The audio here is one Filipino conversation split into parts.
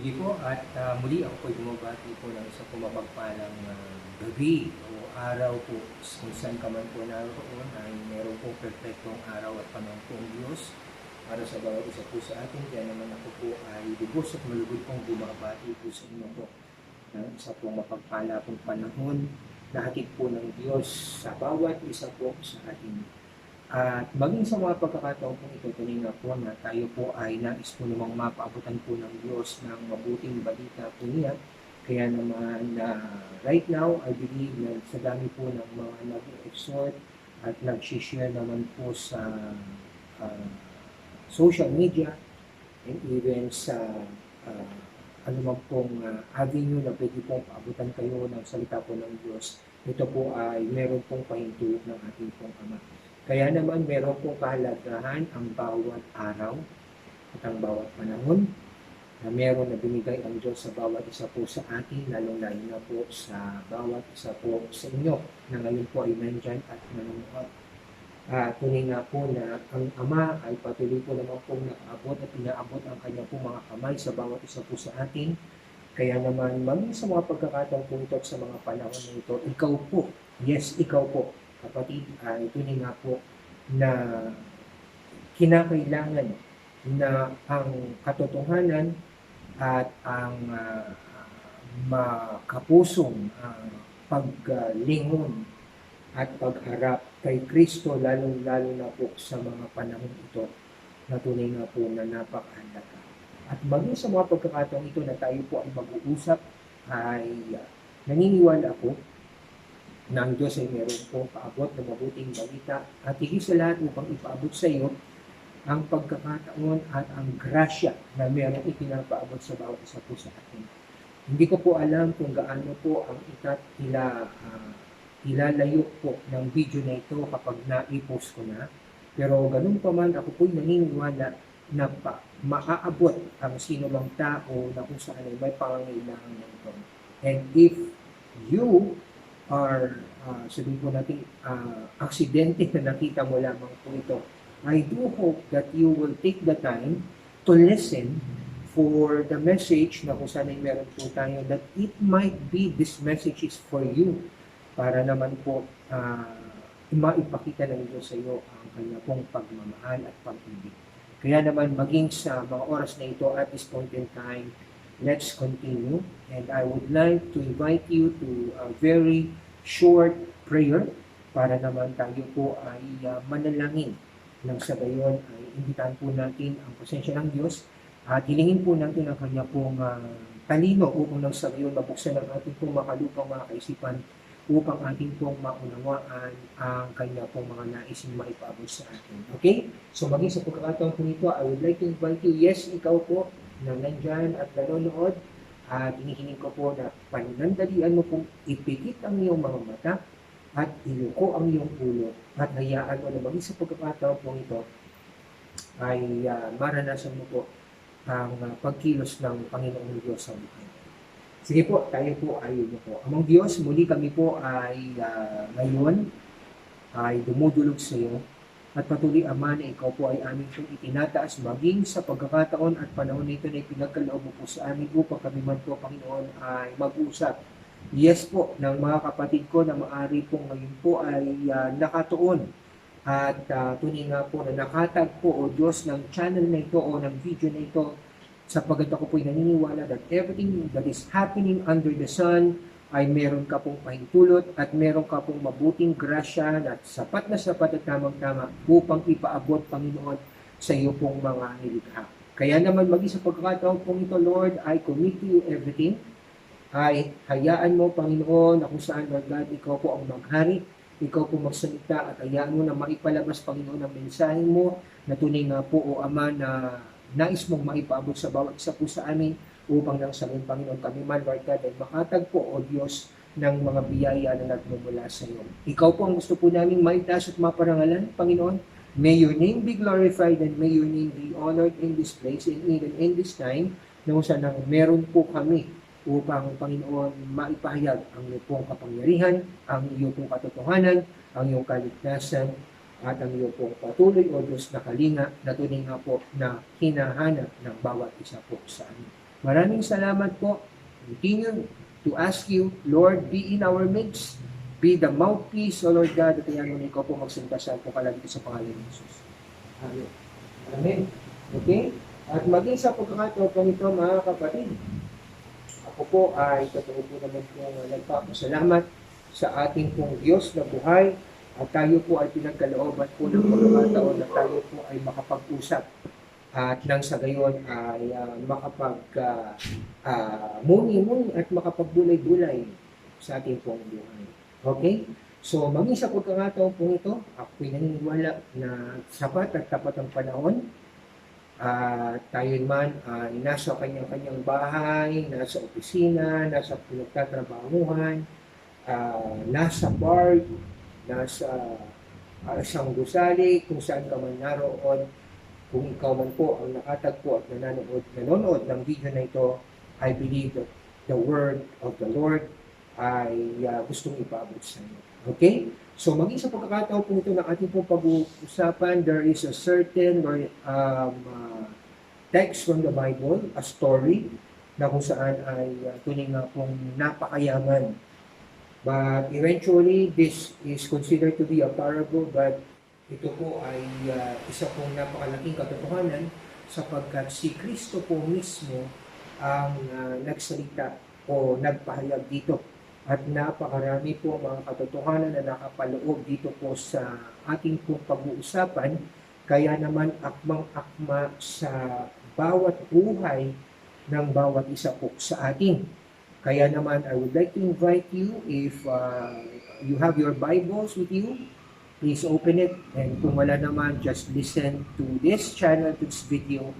Sige po at muli ako po'y bumabati po ng isa pong mapagpalang gabi o araw po kung saan ka man po naroon ay meron po perfectong araw at panahon po ang Diyos para sa bawat isa po sa atin. Kaya naman ako po ay lubos at malugod pong bumabati po sa inyo po ng isa pong mapagpala pong panahon na hatid po ng Diyos sa bawat isa po sa atin. At maging sa mga pagkakataon po ito, tuloy na po na tayo po ay nais po namang mapaabutan po ng Diyos ng mabuting balita po niya. Kaya naman right now, I believe na sa dami po ng mga nag-exhort at nag-share naman po sa social media and even sa anumang pong avenue na pwede pong paabutan kayo ng salita po ng Diyos. Ito po ay meron pong pahintulot ng ating pong Ama. Kaya naman meron pong kahalagahan ang bawat araw at ang bawat panahon na meron na binigay ang Diyos sa bawat isa po sa atin, lalong-lalo na po sa bawat isa po sa inyo na ngayon po ay nandyan at nanonood. Tunay nga po na ang Ama ay patuloy po naman pong nakaabot at pinaabot ang kanyang po mga kamay sa bawat isa po sa atin. Kaya naman, maging sa mga pagkakataon po ito at sa mga panahon na ito, ikaw po, yes, ikaw po, kapatid, tunay nga po na kinakailangan na ang katotohanan at ang makapusong paglingon at pagharap kay Kristo, lalong-lalo na po sa mga panahon ito na tunay nga po na napakahalaga. At maging sa mga pagkakataong ito na tayo po ay mag-uusap, ay naniniwala ako na ang Diyos ay meron pong paabot na mabuting balita at higit sa lahat upang ipaabot sa iyo ang pagkakataon at ang grasya na meron ipinapaabot sa bawat isa po sa atin. Hindi ko po alam kung gaano po ang ilalayo po ng video na ito kapag na-post ko na. Pero ganun pa man, ako po'y naniniwala na maaabot ang sino mang tao na kung saan ay may pangangailangan nito. And if you are, sabihin po natin, aksidente na nakita mo lamang po ito, I do hope that you will take the time to listen for the message na kung saan ay meron po tayo, that it might be this message is for you, para naman po maipakita ng Diyos sa iyo ang kanya pong pagmamahal at pag-ibig. Kaya naman maging sa mga oras na ito at this point in time, let's continue. And I would like to invite you to a very short prayer para naman tayo po ay manalangin. Nang sa gayon ay imbitahan po natin ang presensya ng Diyos at hilingin po natin ang kanya pong talino upang nang sa gayon mabuksan ang ating pong makalupang mga kaisipan upang ating pong maunawaan ang kanya pong mga naising maipaabot sa atin. Okay? So maging sa pagkakataon po nito, I would like to invite you, yes, ikaw po na nandyan at nanonood, at hinihiling ko po na panandalian mo pong ipikit ang iyong mga mata at iluko ang iyong ulo at hayaan mo na maging sa pagkakataon po ito ay maranasan mo po ang pagkilos ng Panginoong Diyos sa buhay. Sige po, tayo po ay po. Amang Diyos, muli kami po ay ngayon ay dumudulog sa iyo at patuloy, Ama, na ikaw po ay aming pong itinataas maging sa pagkakataon at panahon nito na ipinagkaloob mo po sa amin upang kami man po, Panginoon, ay mag-usap. Yes po, ng mga kapatid ko na maaari po ngayon po ay nakatuon at tunay nga po na nakatag po o Diyos ng channel na ito o ng video na ito, sapagkat ako po'y naniniwala that everything that is happening under the sun ay meron ka pong pahintulot at meron ka pong mabuting grasya at sapat at tamang-tama upang ipaabot, Panginoon, sa iyo pong mga nilikha. Kaya naman maging sa pagkakataon pong ito, Lord, I commit to you everything. Ay hayaan mo, Panginoon, na kung saan, Lord God, ikaw po ang maghari, ikaw po magsalita at hayaan mo na maipalabas, Panginoon, ang mensahe mo na tunay nga po, O Ama, na nais mong maipaabot sa bawat isa po sa amin upang nang sabihin, Panginoon, kami man, Lord God, ay makatagpo, O Diyos, ng mga biyaya na nagmumula sa iyo. Ikaw po ang gusto po namin maitaas at maparangalan, Panginoon. May your name be glorified and may your name be honored in this place and even in this time na kung saan meron po kami upang, Panginoon, maipahayag ang iyong pong kapangyarihan, ang iyong pong katotohanan, ang iyong kaligtasan, at ang iyong pong patuloy, O Diyos, na kalinga na tunay nga po na hinahanap ng bawat isa po sa amin. Maraming salamat po. Continue to ask you, Lord, be in our midst. Be the mouthpiece, O Lord God, at ayan mo ikaw po magsintasal po kalagi sa pangalan ng Jesus. Amen. Amen. Okay? At maging sa pagkakataon po nito, mga kapatid, ako po ay totoo po naman po nagpapasalamat sa ating pong Diyos na buhay at tayo po ay pinagkalooban po ng pagkakataon na tayo po ay makapag-usap at nang sa gayon ay muni-muni at makapagbulay-bulay sa ating pong buhay. Okay? So, maging sa pagkakataon po ito, ako'y naniniwala na sapat at tapat ang panahon. Tayo man ay nasa kanyang-kanyang bahay, nasa opisina, nasa pinagtatrabahuhan, nasa bar, nasa isang gusali, kung saan ka man naroon. Kung ikaw man po ang nakatagpo at nanonood ng video na ito, I believe that the word of the Lord ay gustong ipaabot sa inyo. Okay? So, maging sa pagkakataon po ito ng ating pong pag-uusapan, there is a certain text from the Bible, a story, na kung saan ay tuning nga pong napakayaman. But eventually, this is considered to be a parable, but ito po ay isa pong napakalaking katotohanan sapagkat si Kristo po mismo ang nagsalita o nagpahayag dito. At napakarami po mga katotohanan na nakapaloob dito po sa ating pong pag-uusapan. Kaya naman akmang-akma sa bawat buhay ng bawat isa po sa atin. Kaya naman I would like to invite you, if you have your Bibles with you, please open it. And kung wala naman, just listen to this channel, to this video,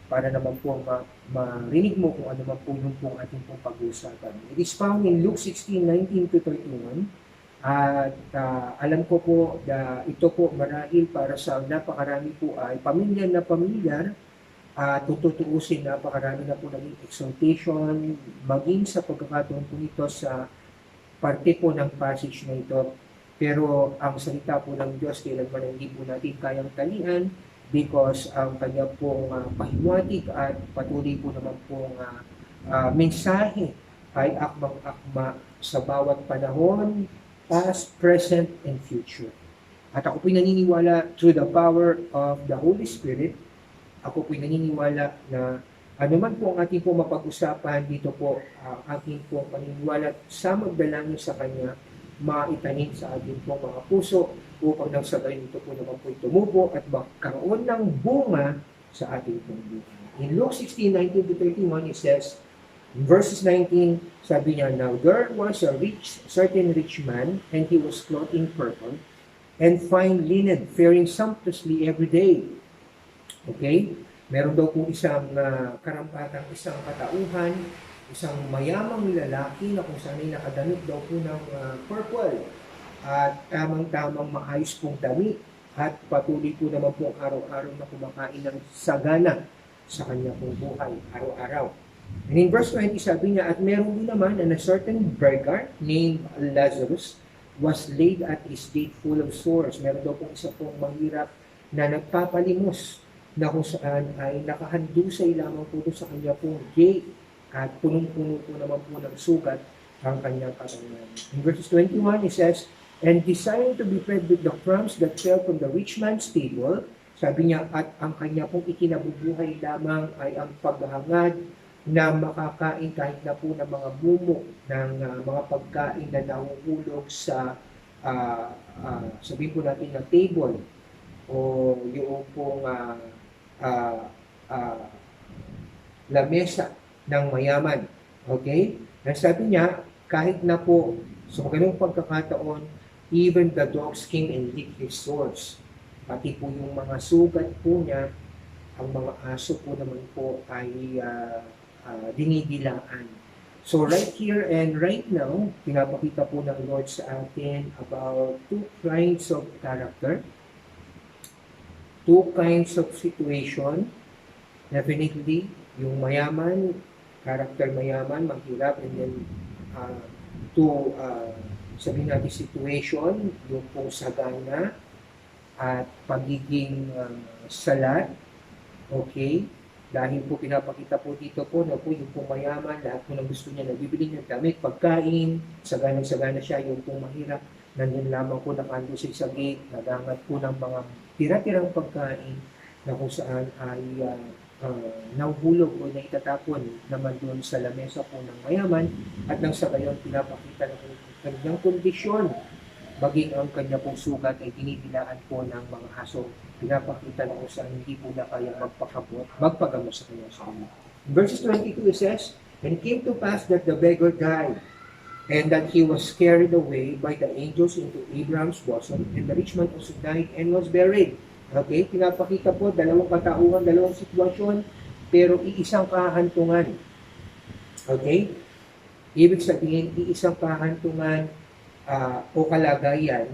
para naman po marinig mo kung ano man po yung pong ating pong pag-uusapan. It is found in Luke 16:19-31. At alam ko po na ito po marahil para sa napakarami po ay pamilya na pamilyar. Tututuusin napakarami na po naging exhortation maging sa pagkakataon po ito sa parte po ng passage na ito. Pero ang salita po ng Diyos kailanman hindi po natin kayang talian, because ang kanya pong pahiwatig at patuloy po naman pong mensahe ay akmang-akma sa bawat panahon, past, present, and future. At ako po'y naniniwala through the power of the Holy Spirit, ako po'y naniniwala na anuman po ang ating po mapag-usapan dito po, ating po paniniwala sa magdalangin sa Kanya, maitanim sa ating po mga puso upang nang sa gayon ito po naman po tumubo at magkaroon ng bunga sa ating pong buhay. In Luke 16:19-31, it says, in verses 19, sabi niya, now there was a certain rich man, and he was clothed in purple and fine linen, faring sumptuously every day. Okay? Meron daw po isang karampatang isang katauhan, isang mayamang lalaki na kung saan ay nakadamit daw po ng purple at tamang-tamang maayos pong damit at patuloy po naman po araw-araw na kumakain ng sagana sa kanya pong buhay, araw-araw. And in verse 20, sabi niya, at meron din naman a certain beggar named Lazarus was laid at his gate full of sores. Meron daw pong isa pong mahirap na nagpapalimos na kung saan ay nakahandusay lamang po sa kanya pong gate at punong-puno po naman po ng sugat ang kanyang katawan. In verses 21, it says, and desiring to be fed with the crumbs that fell from the rich man's table, sabi niya, at ang kanya pong ikinabubuhay lamang ay ang paghahangad na makakain kahit na po ng mga mumo ng mga pagkain na nahuhulog sa, sabihin po natin na table o yung pong lamesa ng mayaman. Okay? And sabi niya, kahit na po sa ganung pagkakataon, even the dogs came and licked his sores. Pati po yung mga sugat po niya, ang mga aso po naman po ay dinidilaan. So right here and right now, pinapakita po ng Lord sa atin about two kinds of character, two kinds of situation. Definitely, yung mayaman, character mayaman, maghirap, and then sabihin natin situation, yung pong sagana at pagiging salat, okay? Dahil po pinapakita po dito po na po yung pong mayaman, lahat po ng gusto niya, nabibili niya damit, pagkain, sagana siya, yung pong mahirap, nandun lamang po nakando sa isang gate, nagangat po ng mga tira-tirang pagkain na kung saan ay nahuhulog o naitatapon naman doon sa lamesa po ng mayaman at nang sa gayon pinapakita na kanyang kondisyon maging ang kanya pong sugat ay dinidilaan po ng mga aso. Pinapakita na kung saan hindi po na kaya magpagamot sa kanyang sarili. In verses 22 it says, "And it came to pass that the beggar died, and that he was carried away by the angels into Abraham's bosom, and the rich man also died and was buried." Okay, pinapakita po dalawang katauhan, dalawang sitwasyon, pero iisang kahantungan. Okay? Ibig sabihin, iisang kahantungan o kalagayan,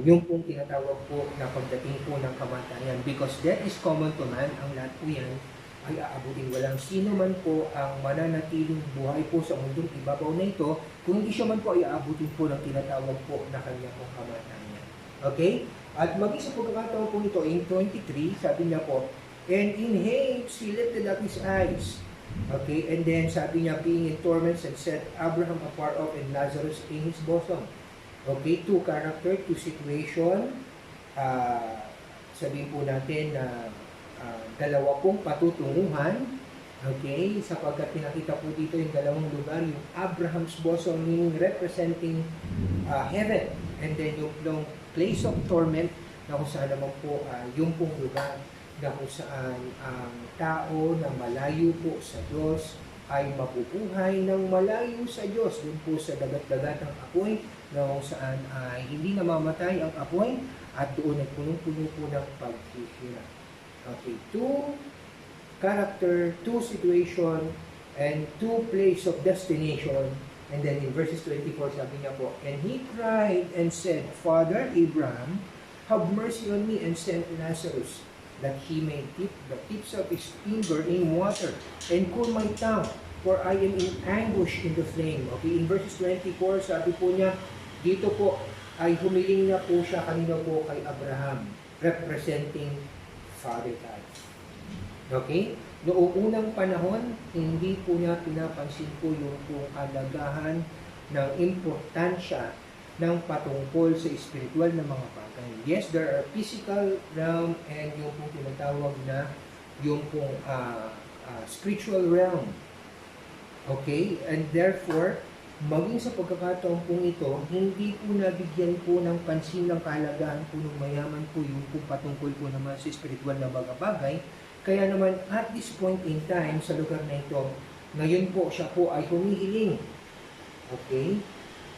yung pong tinatawag po na pagdating po ng kamatayan. Because death is common to man, ang lahat po yan ay aabutin. Walang sino man po ang mananatiling buhay po sa mundong ibabaw na ito, kung hindi siya man po ay aabutin po ng tinatawag po na kanya pong kamatayan. Okay? At maging sa pagkakataon po ito, in 23, sabi niya po, "And in haste he lifted up his eyes." Okay, and then sabi niya, being in torments, and set Abraham afar off and Lazarus in his bosom. Okay, two character, two situation. Sabihin po natin na dalawa pong patutunguhan. Okay, sapagkat pinakita po dito yung dalawang lugar, yung Abraham's bosom, meaning representing heaven, and then yung place of torment na kung saan naman po yung pong lugar na kung saan ang tao na malayo po sa Diyos ay mabubuhay ng malayo sa Diyos. Doon po sa dagat-dagat ng apoy na kung saan ay hindi namamatay ang apoy at doon ay punong-puno po ng paghihirap. Okay, two character, two situation, and two place of destination. And then in verses 24, sabi niya po, "And he cried and said, Father Abraham, have mercy on me and send Lazarus, that he may dip the tips of his finger in water and cool my tongue, for I am in anguish in the flame." Okay, in verses 24, sabi po niya, dito po ay humiling na po siya kanina po kay Abraham, representing Father God. Okay? Noong unang panahon, hindi po niya pinapansin po yung kalagahan ng importansya ng patungkol sa spiritual na mga bagay. Yes, there are physical realm and yung pong tinatawag na yung pong spiritual realm. Okay? And therefore, maging sa pagkakataon pong ito, hindi po nabigyan po ng pansin ng kalagahan po ng mayaman po yung pong patungkol po naman sa spiritual na bagay. Kaya naman, at this point in time, sa lugar na ito, ngayon po siya po ay humihiling. Okay?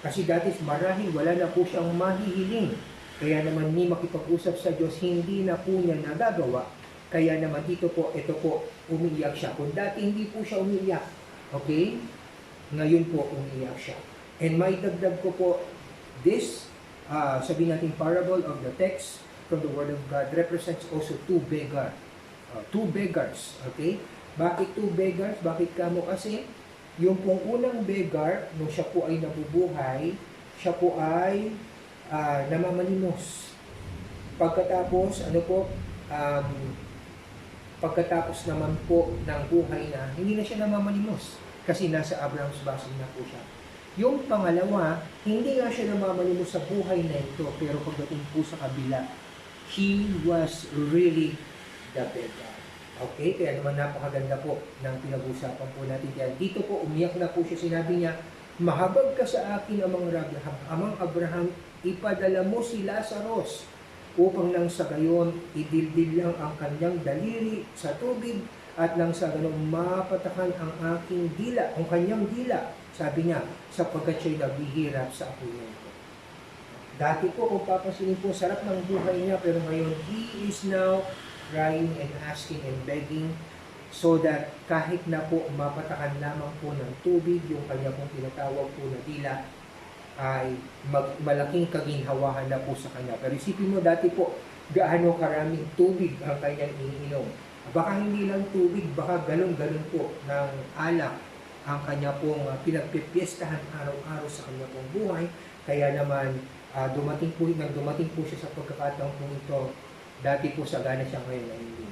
Kasi dati marahil wala na po siyang mahihiling. Kaya naman ni makipag-usap sa Diyos, hindi na po niya nagagawa. Kaya naman dito po, ito po, umiiyak siya. Kung dati hindi po siya umiiyak, okay? Ngayon po, umiiyak siya. And may dagdag ko po, this, sabihin natin parable of the text from the Word of God represents also two beggars. Two beggars, okay? Bakit two beggars? Bakit kamo? Kasi yung pong unang beggar, nung siya po ay nabubuhay, siya po ay namamanimos. Pagkatapos, pagkatapos naman po ng buhay na, hindi na siya namamanimos kasi nasa Abraham's bosom na po siya. Yung pangalawa, hindi nga siya namamanimos sa buhay na ito, pero pagdating po sa kabila, he was really the beggar. Okay, kaya naman napakaganda po ng pinag-usapan po natin. Kaya dito po, umiyak na po siya, sinabi niya, "Mahabag ka sa akin, Amang Abraham, ipadala mo si Lazarus upang nang sa gayon, idildil lang ang kanyang daliri sa tubig at nang sa gayon mapatakan ang aking dila, ang kanyang dila." Sabi niya, sapagkat siya'y naghihirap sa apoy nito. Dati po, kung papansinin po, sarap ng buhay niya, pero ngayon, he is now crying and asking and begging so that kahit na po mapatakan lamang po ng tubig, yung kanya pong tinatawag po na dila, ay malaking kaginhawahan na po sa kanya. Pero isipin mo dati po, gaano karaming tubig ang kanyang iniinom. Baka hindi lang tubig, baka galon-galon po ng alak ang kanya pong pinagpipiestahan araw-araw sa kanya pong buhay. Kaya naman, dumating po siya sa pagkakataon po ito. Dati po sagana siya, ngayon na hindi.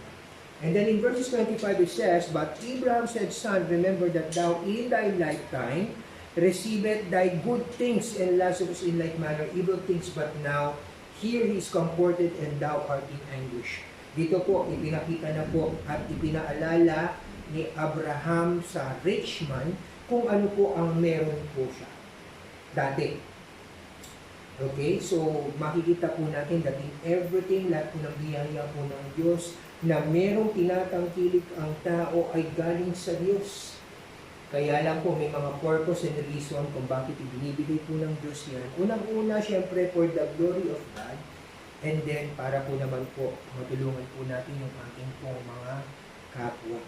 And then in verses 25 it says, But Abraham said, Son, remember that thou in thy lifetime received thy good things, and Lazarus in like manner evil things, but now here he is comforted, and thou art in anguish. Dito po, ipinakita na po at ipinaalala ni Abraham sa rich man kung ano po ang meron po siya dati. Okay, so makikita po natin that in everything, lahat po ng biyaya po ng Diyos, na merong tinatangkilik ang tao ay galing sa Diyos. Kaya lang po may mga purpose and reason kung bakit ibinibigay po ng Diyos yan. Unang-una, syempre, for the glory of God, and then para po naman po matulungan po natin yung ating pong mga kapwa.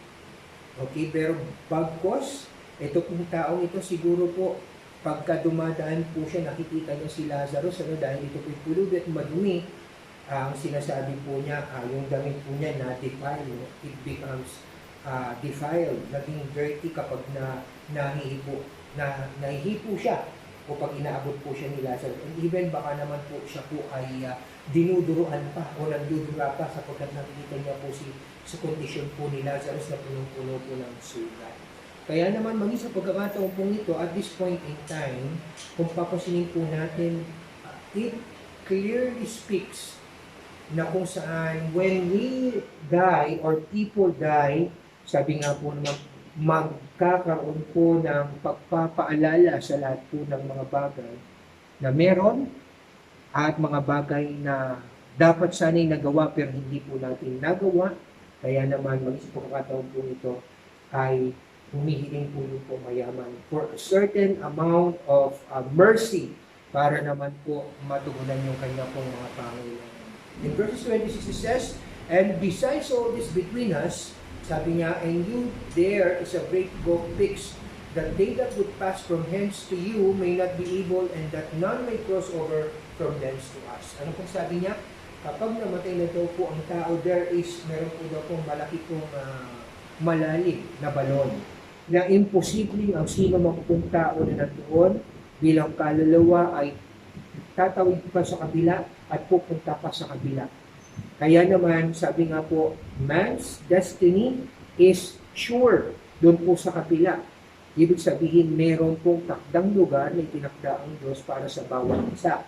Okay, pero bagkos, ito pong taong ito siguro po, pagka dumadaan po siya, nakikita niya si Lazarus, dahil ito po'y pulubi at madumi, ang sinasabi po niya, yung damit po niya na defiled, it becomes defiled, naging dirty kapag nahihipo siya o pag inaabot po siya ni Lazarus. And even baka naman po siya po ay dinuduruan pa o nandudura pa sapagkat nakikita niya po sa kondisyon po ni Lazarus na punong-puno po ng sugat. Kaya naman maging sa pagkakataon po nito, at this point in time, kung papasinin po natin, it clearly speaks na kung saan when we die or people die, sabi nga po naman, magkakaroon po ng pagpapaalala sa lahat po ng mga bagay na meron at mga bagay na dapat sana'y nagawa pero hindi po natin nagawa. Kaya naman maging sa pagkakataon po nito ay humihiling po yung po mayaman for a certain amount of mercy para naman po matugunan yung kanya pong mga pangailangan. In verses 26 it says, And besides all this between us, sabi niya, and you there is a great gulf fixed, that they that would pass from hence to you may not be able, and that none may cross over from thence to us. Ano pong sabi niya? Kapag namatay na daw po ang tao, meron po daw pong malaki pong malalim na balon, na imposible ang sino man pong tao na nandoon bilang kaluluwa ay tatawid pa sa kabila at pupunta pa sa kabila. Kaya naman, sabi nga po, man's destiny is sure doon po sa kabila. Ibig sabihin, meron pong takdang lugar na itinakda ang Diyos para sa bawat isa.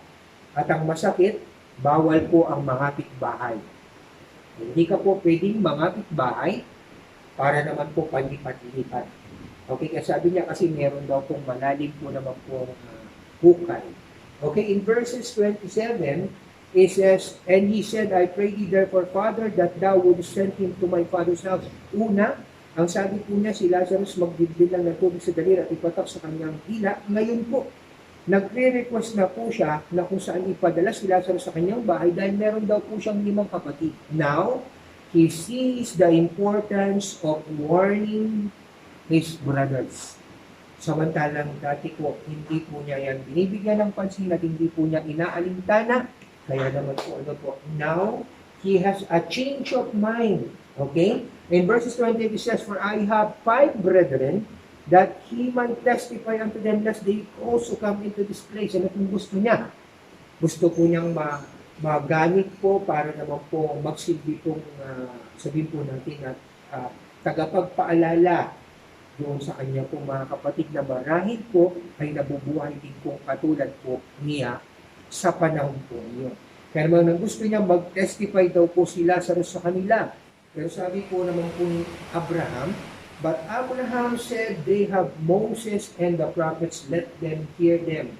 At ang masakit, bawal po ang mangapit bahay. Hindi ka po pwedeng mangapit bahay para naman po palipat-lipat. Okay, kasi sabi niya kasi meron daw pong malalim po naman po hukay. Okay, in verses 27, it says, And he said, I pray thee therefore, Father, that thou wouldst send him to my father's house. Una, ang sabi po niya, si Lazarus magdibdib lang ng tubig sa daliri at ipatak sa kanyang hila. Ngayon po, nagre-request na po siya na kung saan ipadala si Lazarus sa kanyang bahay dahil meron daw po siyang 5 kapatid. Now, he sees the importance of warning his brothers. Samantalang dati po, hindi po niya yan binibigyan ng pansin at hindi po niya inaalintana. Kaya naman po, now, he has a change of mind. Okay? In verses 20, it says, For I have 5 brethren, that he might testify unto them, lest they also come into this place. Ano kung gusto niya? Gusto po niyang magamit po para naman po magsilbi pong, sabihin po natin, at tagapagpaalala doon sa kanya po mga kapatid na marahil po ay nabubuhay din po katulad po niya sa panahon po niyo. Kaya naman ang gusto niya mag-testify daw po si Lazarus sa kanila. Pero sabi po naman po ni Abraham, But Abraham said, They have Moses and the prophets, let them hear them.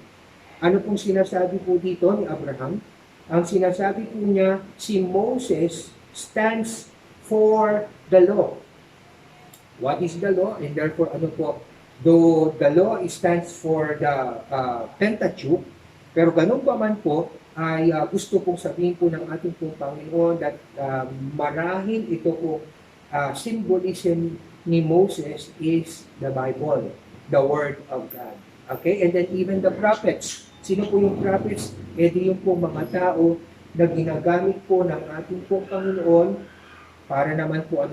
Ano pong sinasabi po dito ni Abraham? Ang sinasabi po niya, si Moses stands for the law. What is the law? And therefore, ano po, though the law stands for the Pentateuch, pero ganun pa man po, ay gusto pong sabihin po ng ating pong Panginoon that marahil ito po symbolism ni Moses is the Bible, the Word of God. Okay? And then even the prophets. Sino po yung prophets? E di yung po mga tao na ginagamit po ng ating pong Panginoon para naman po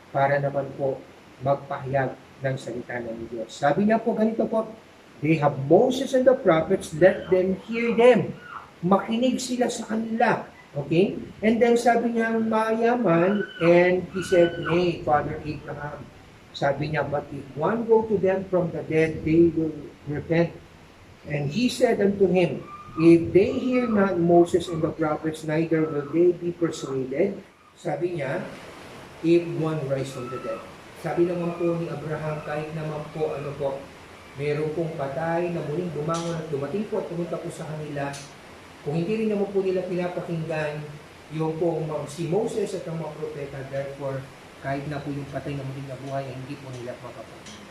para naman po magpahayag ng salita ng Diyos. Sabi niya po ganito po, They have Moses and the prophets, let them hear them. Makinig sila sa kanila. Okay? And then sabi niya, mayaman, and he said, nay, Father Abraham. Sabi niya, but if one go to them from the dead, they will repent. And he said unto him, if they hear not Moses and the prophets, neither will they be persuaded. Sabi niya, if one rise from the dead. Sabi naman po ni Abraham, kahit naman po, meron pong patay na muling bumangon at dumating po at pumunta po sa kanila, kung hindi rin naman po nila pinapakinggan yung po si Moses at ang mga propeta, therefore, kahit na po yung patay na muling nabuhay, hindi po nila mapapakinggan.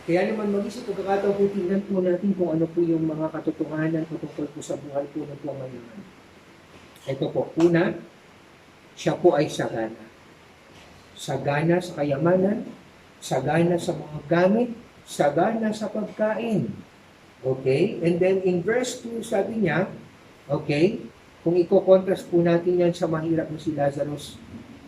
Kaya naman mag-isip pagkakataon po, tingnan po natin kung ano po yung mga katotohanan patungkol po sa buhay po ng pamayaman. Ito po, una, siya po ay sagana. Sagana sa kayamanan, sagana sa mga gamit, sagana sa pagkain. Okay? And then in verse 2, sabi niya, okay, kung i-contrast po natin yan sa mahirap na si Lazarus,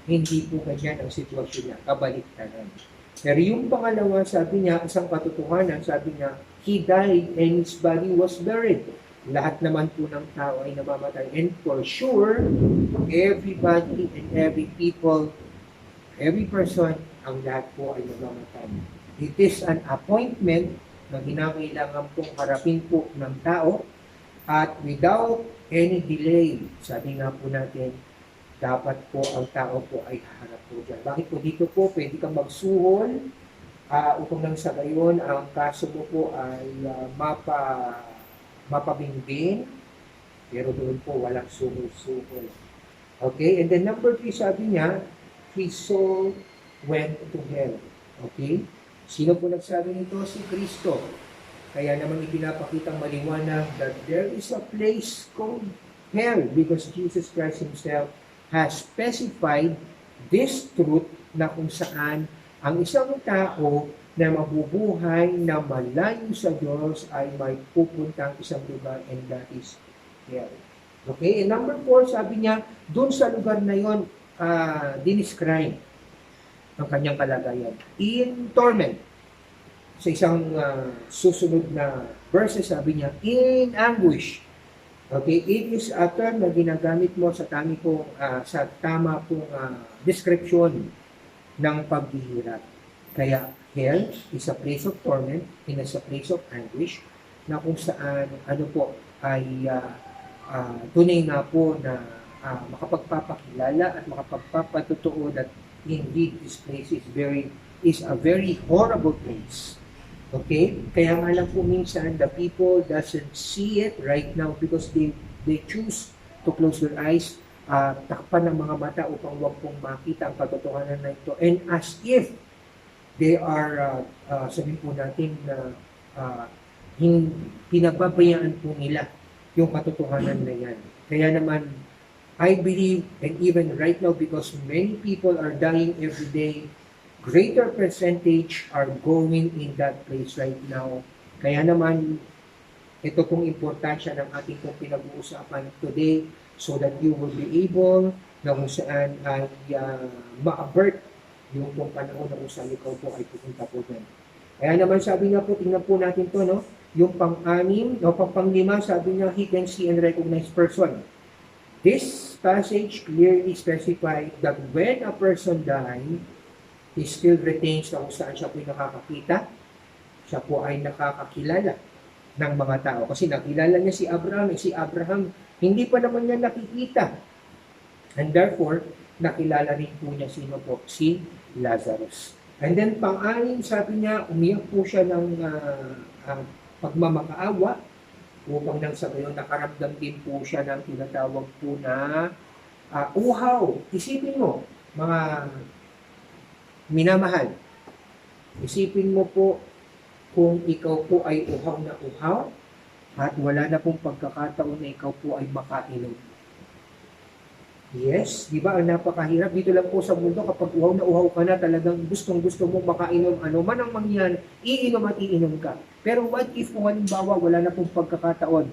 hindi po ganyan ang sitwasyon niya, kabaliktaran. Pero yung pangalawa, sabi niya, isang katotohanan, sabi niya, he died and his body was buried. Lahat naman po ng tao ay namamatay. And for sure, everybody and every people, every person, ang lahat po ay namamatay. It is an appointment na ginakailangan pong harapin po ng tao at without any delay, sabi nga po natin, dapat po ang tao po ay haharap po dyan. Bakit po dito po, pwede kang magsuhol upang nang sa gayon, ang kaso mo po ay mapabingbing, pero doon po walang suhol-suhol. Okay, and then number 3, sabi niya, his soul went to hell. Okay, sino po nagsabi nito? Si Kristo. Kaya naman ipinapakitang maliwanag that there is a place called hell because Jesus Christ Himself has specified this truth na kung saan ang isang tao na mabubuhay na malayo sa Diyos ay may pupuntang isang lugar, and that is hell. Okay, and number 4, sabi niya, dun sa lugar na yon, dinescribe ang kanyang kalagayan. In torment. Sa isang susunod na verses, sabi niya, in anguish. Okay, it is a term na ginagamit mo sa sa tama pong description ng paghihirap. Kaya hell is a place of torment, and is a place of anguish, na kung saan ay tunay nga po na makapagpapakilala at makapagpapatotoo that indeed this place is a very horrible place. Okay? Kaya nga lang po minsan, the people doesn't see it right now because they choose to close their eyes, takpan ng mga mata upang wag pong makita ang katotohanan na ito. And as if they are, sabihin po natin na pinagbabayaan po nila yung katotohanan na yan. Kaya naman, I believe, and even right now, because many people are dying every day, greater percentage are going in that place right now. Kaya naman, ito pong importansya ng ating pong pinag-uusapan today so that you will be able na kung saan ay ma-avert yung pong panahon na kung saan ikaw po ay pupunta po dyan. Kaya naman sabi nga po, tingnan po natin to, no? Yung pang-anim, no, pang-5, sabi niya, he can see and recognize person. This passage clearly specifies that when a person dies, he still retains na kung saan siya po nakakakita, siya po ay nakakakilala ng mga tao. Kasi nakilala niya si Abraham, si Abraham hindi pa naman niya nakikita. And therefore, nakilala rin po niya sino po? Si Lazarus. And then pang-anim, sabi niya, umiyak po siya ng pagmamakaawa upang nang sa gayon nakaramdam din po siya ng tinatawag po na uhaw. Isipin mo, mga minamahal, isipin mo po kung ikaw po ay uhaw na uhaw at wala na pong pagkakataon na ikaw po ay makainom. Yes, di ba? Ang napakahirap. Dito lang po sa mundo, kapag uhaw na uhaw ka na, talagang gustong-gusto mong makainom. Ano man ang mangyari, iinom at iinom ka. Pero what if kung halimbawa wala na pong pagkakataon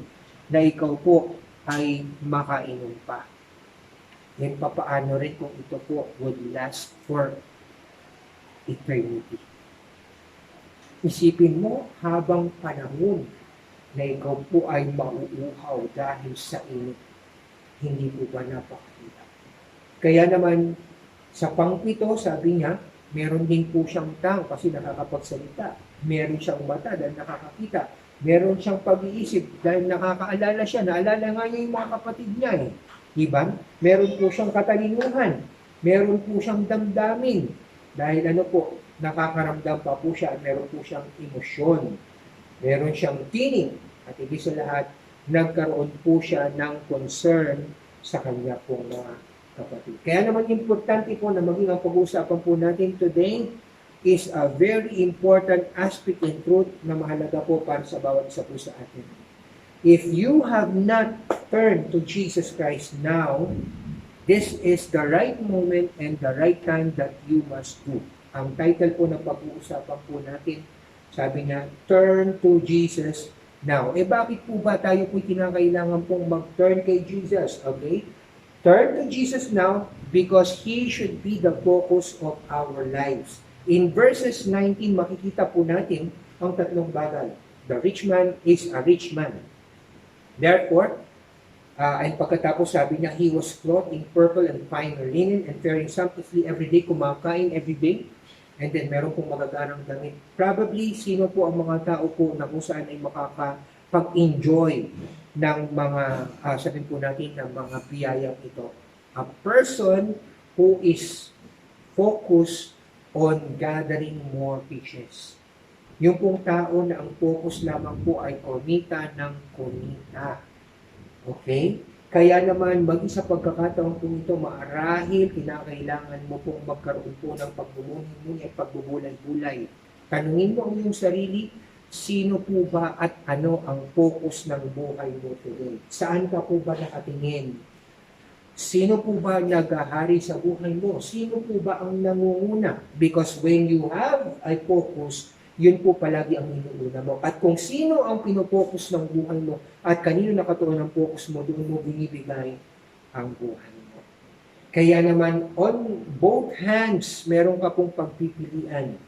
na ikaw po ay makainom pa? Then papaano rin kung ito po would last for eternity. Isipin mo habang panahon na ikaw po ay mauuhaw dahil sa init. Hindi po ba napakahirap? Kaya naman, sa pangpito, sabi niya, meron din po siyang tao kasi nakakapagsalita. Meron siyang mata dahil nakakakita. Meron siyang pag-iisip dahil nakakaalala siya. Naalala nga niya yung mga kapatid niya eh. Diba? Meron po siyang katalinuhan. Meron po siyang damdamin. Dahil ano po, nakakaramdam pa po siya at meron po siyang emosyon. Meron siyang tining. At hindi sa lahat, nagkaroon po siya ng concern sa kanya pong mga kapatid. Kaya naman importante po na maging ang pag-uusapan po natin today is a very important aspect and truth na mahalaga po para sa bawat isa po sa atin. If you have not turned to Jesus Christ now, this is the right moment and the right time that you must do. Ang title po ng pag-uusapan po natin, sabi niya, Turn to Jesus now. Bakit po ba tayo po kinakailangan pong mag-turn kay Jesus? Okay? Turn to Jesus now because He should be the focus of our lives. In verses 19, makikita po natin ang tatlong bagay. The rich man is a rich man. Therefore, and pagkatapos sabi niya, he was clothed in purple and fine linen and faring sumptuously every day, kumakain every day. And then meron pong magagarang damit. Probably, sino po ang mga tao po na kung saan ay makakapag-enjoy ng mga, sabihin po natin, ng mga biyayang ito? A person who is focused on gathering more fishes. Yung pong tao na ang focus lamang po ay kumita ng kumita. Okay? Kaya naman, mag-isa pagkakataon po ito, maarahil, kinakailangan mo pong magkaroon po ng pagmumuni at pagbubulay-bulay. Tanungin mo ang iyong sarili, sino po ba at ano ang focus ng buhay mo today? Saan ka po ba nakatingin? Sino po ba naghahari sa buhay mo? Sino po ba ang nangunguna? Because when you have a focus, yun po palagi ang inuuna mo. At kung sino ang pinopokus ng buhay mo at kanino nakatuon ang focus mo, doon mo binibigay ang buhay mo. Kaya naman, on both hands, meron ka pong pagpipilian.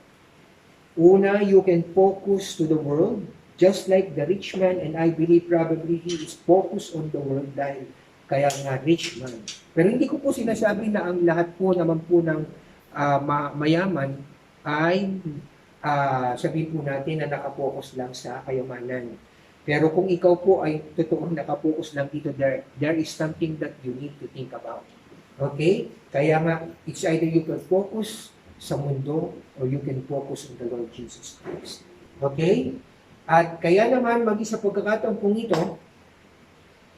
Una, you can focus to the world, just like the rich man, and I believe probably he is focused on the world dahil kaya nga rich man. Pero hindi ko po sinasabi na ang lahat po naman po ng mayaman ay sabihin po natin na nakapokus lang sa kayamanan. Pero kung ikaw po ay totoong nakapokus lang dito, there is something that you need to think about. Okay? Kaya nga, it's either you can focus sa mundo or you can focus on the Lord Jesus Christ. Okay? At kaya naman, mag-isa pagkakataon pong ito,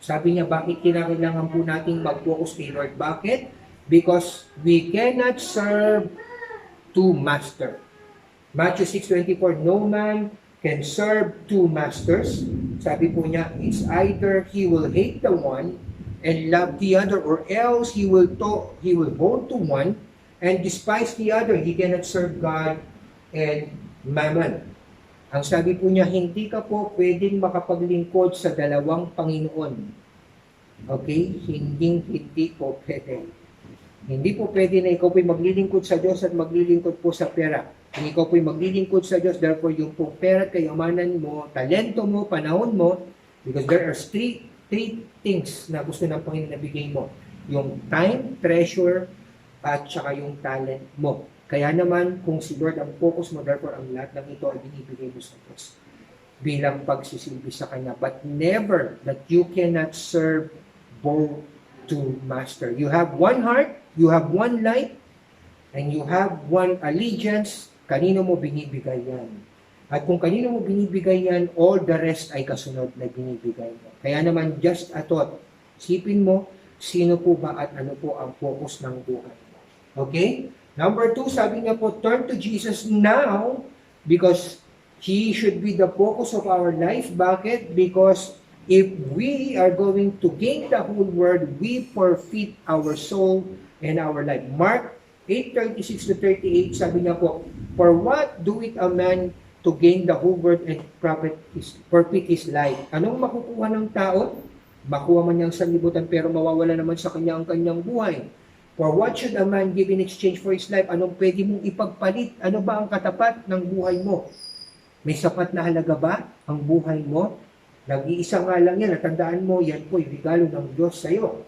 sabi niya, bakit kinakailangan po natin mag-focus kay Lord? Bakit? Because we cannot serve two masters. Matthew 6:24, no man can serve two masters. Sabi po niya, it's either he will hate the one and love the other, or else he will hold to one and despise the other. He cannot serve God and mammon. Ang sabi po niya, hindi ka po pwedeng makapaglingkod sa dalawang Panginoon. Okay? Hindi po pwede. Hindi po pwede na ikaw po'y maglilingkod sa Diyos at maglilingkod po sa pera. Kung ikaw po'y maglilingkod sa Diyos, therefore yung po pera at kayamanan mo, talento mo, panahon mo, because there are three things na gusto ng Panginoon na bigay mo. Yung time, treasure, at saka yung talent mo. Kaya naman, kung si Lord ang focus mo, therefore ang lahat ng ito ay binibigay mo sa Diyos bilang pagsisilbi sa Kanya. But never that you cannot serve both two master. You have one heart, you have one life, and you have one allegiance. Kanino mo binibigay yan? At kung kanino mo binibigay yan, all the rest ay kasunod na binibigay mo. Kaya naman, just a thought, isipin mo, sino po ba at ano po ang focus ng buhay mo. Okay? Number 2, sabi niya po, turn to Jesus now because He should be the focus of our life. Bakit? Because if we are going to gain the whole world, we forfeit our soul and our life. Mark 8:36-38, sabi niya po, for what doeth a man to gain the whole world and forfeit his life? Anong makukuha ng tao? Makuha man niyang sanlibutan pero mawawala naman sa kanya ang kanyang buhay. For what should a man give in exchange for his life? Anong pwede mong ipagpalit? Ano ba ang katapat ng buhay mo? May sapat na halaga ba ang buhay mo? Nag-iisa nga lang yan. Natandaan mo, yan po yung regalo ng Diyos sa iyo.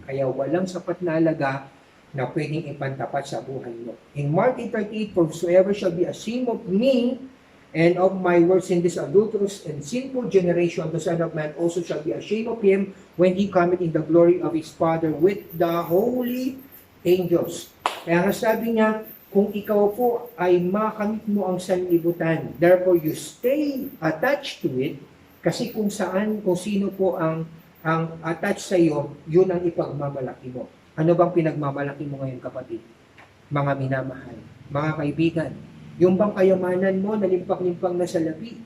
Kaya walang sapat na alaga na pwedeng ipantapat sa buhay mo. In Mark 8:38, "For whosoever shall be ashamed of me and of my words in this adulterous and sinful generation, the Son of Man also shall be ashamed of him when he cometh in the glory of his Father with the holy angels." Kaya nga sabi niya, kung ikaw po ay makamit mo ang sanlibutan, therefore you stay attached to it, kasi kung sino po ang attached sa iyo, yun ang ipagmamalaki mo. Ano bang pinagmamalaki mo ngayon, kapatid? Mga minamahal, mga kaibigan, yung bang kayamanan mo na limpak-limpang na salapi?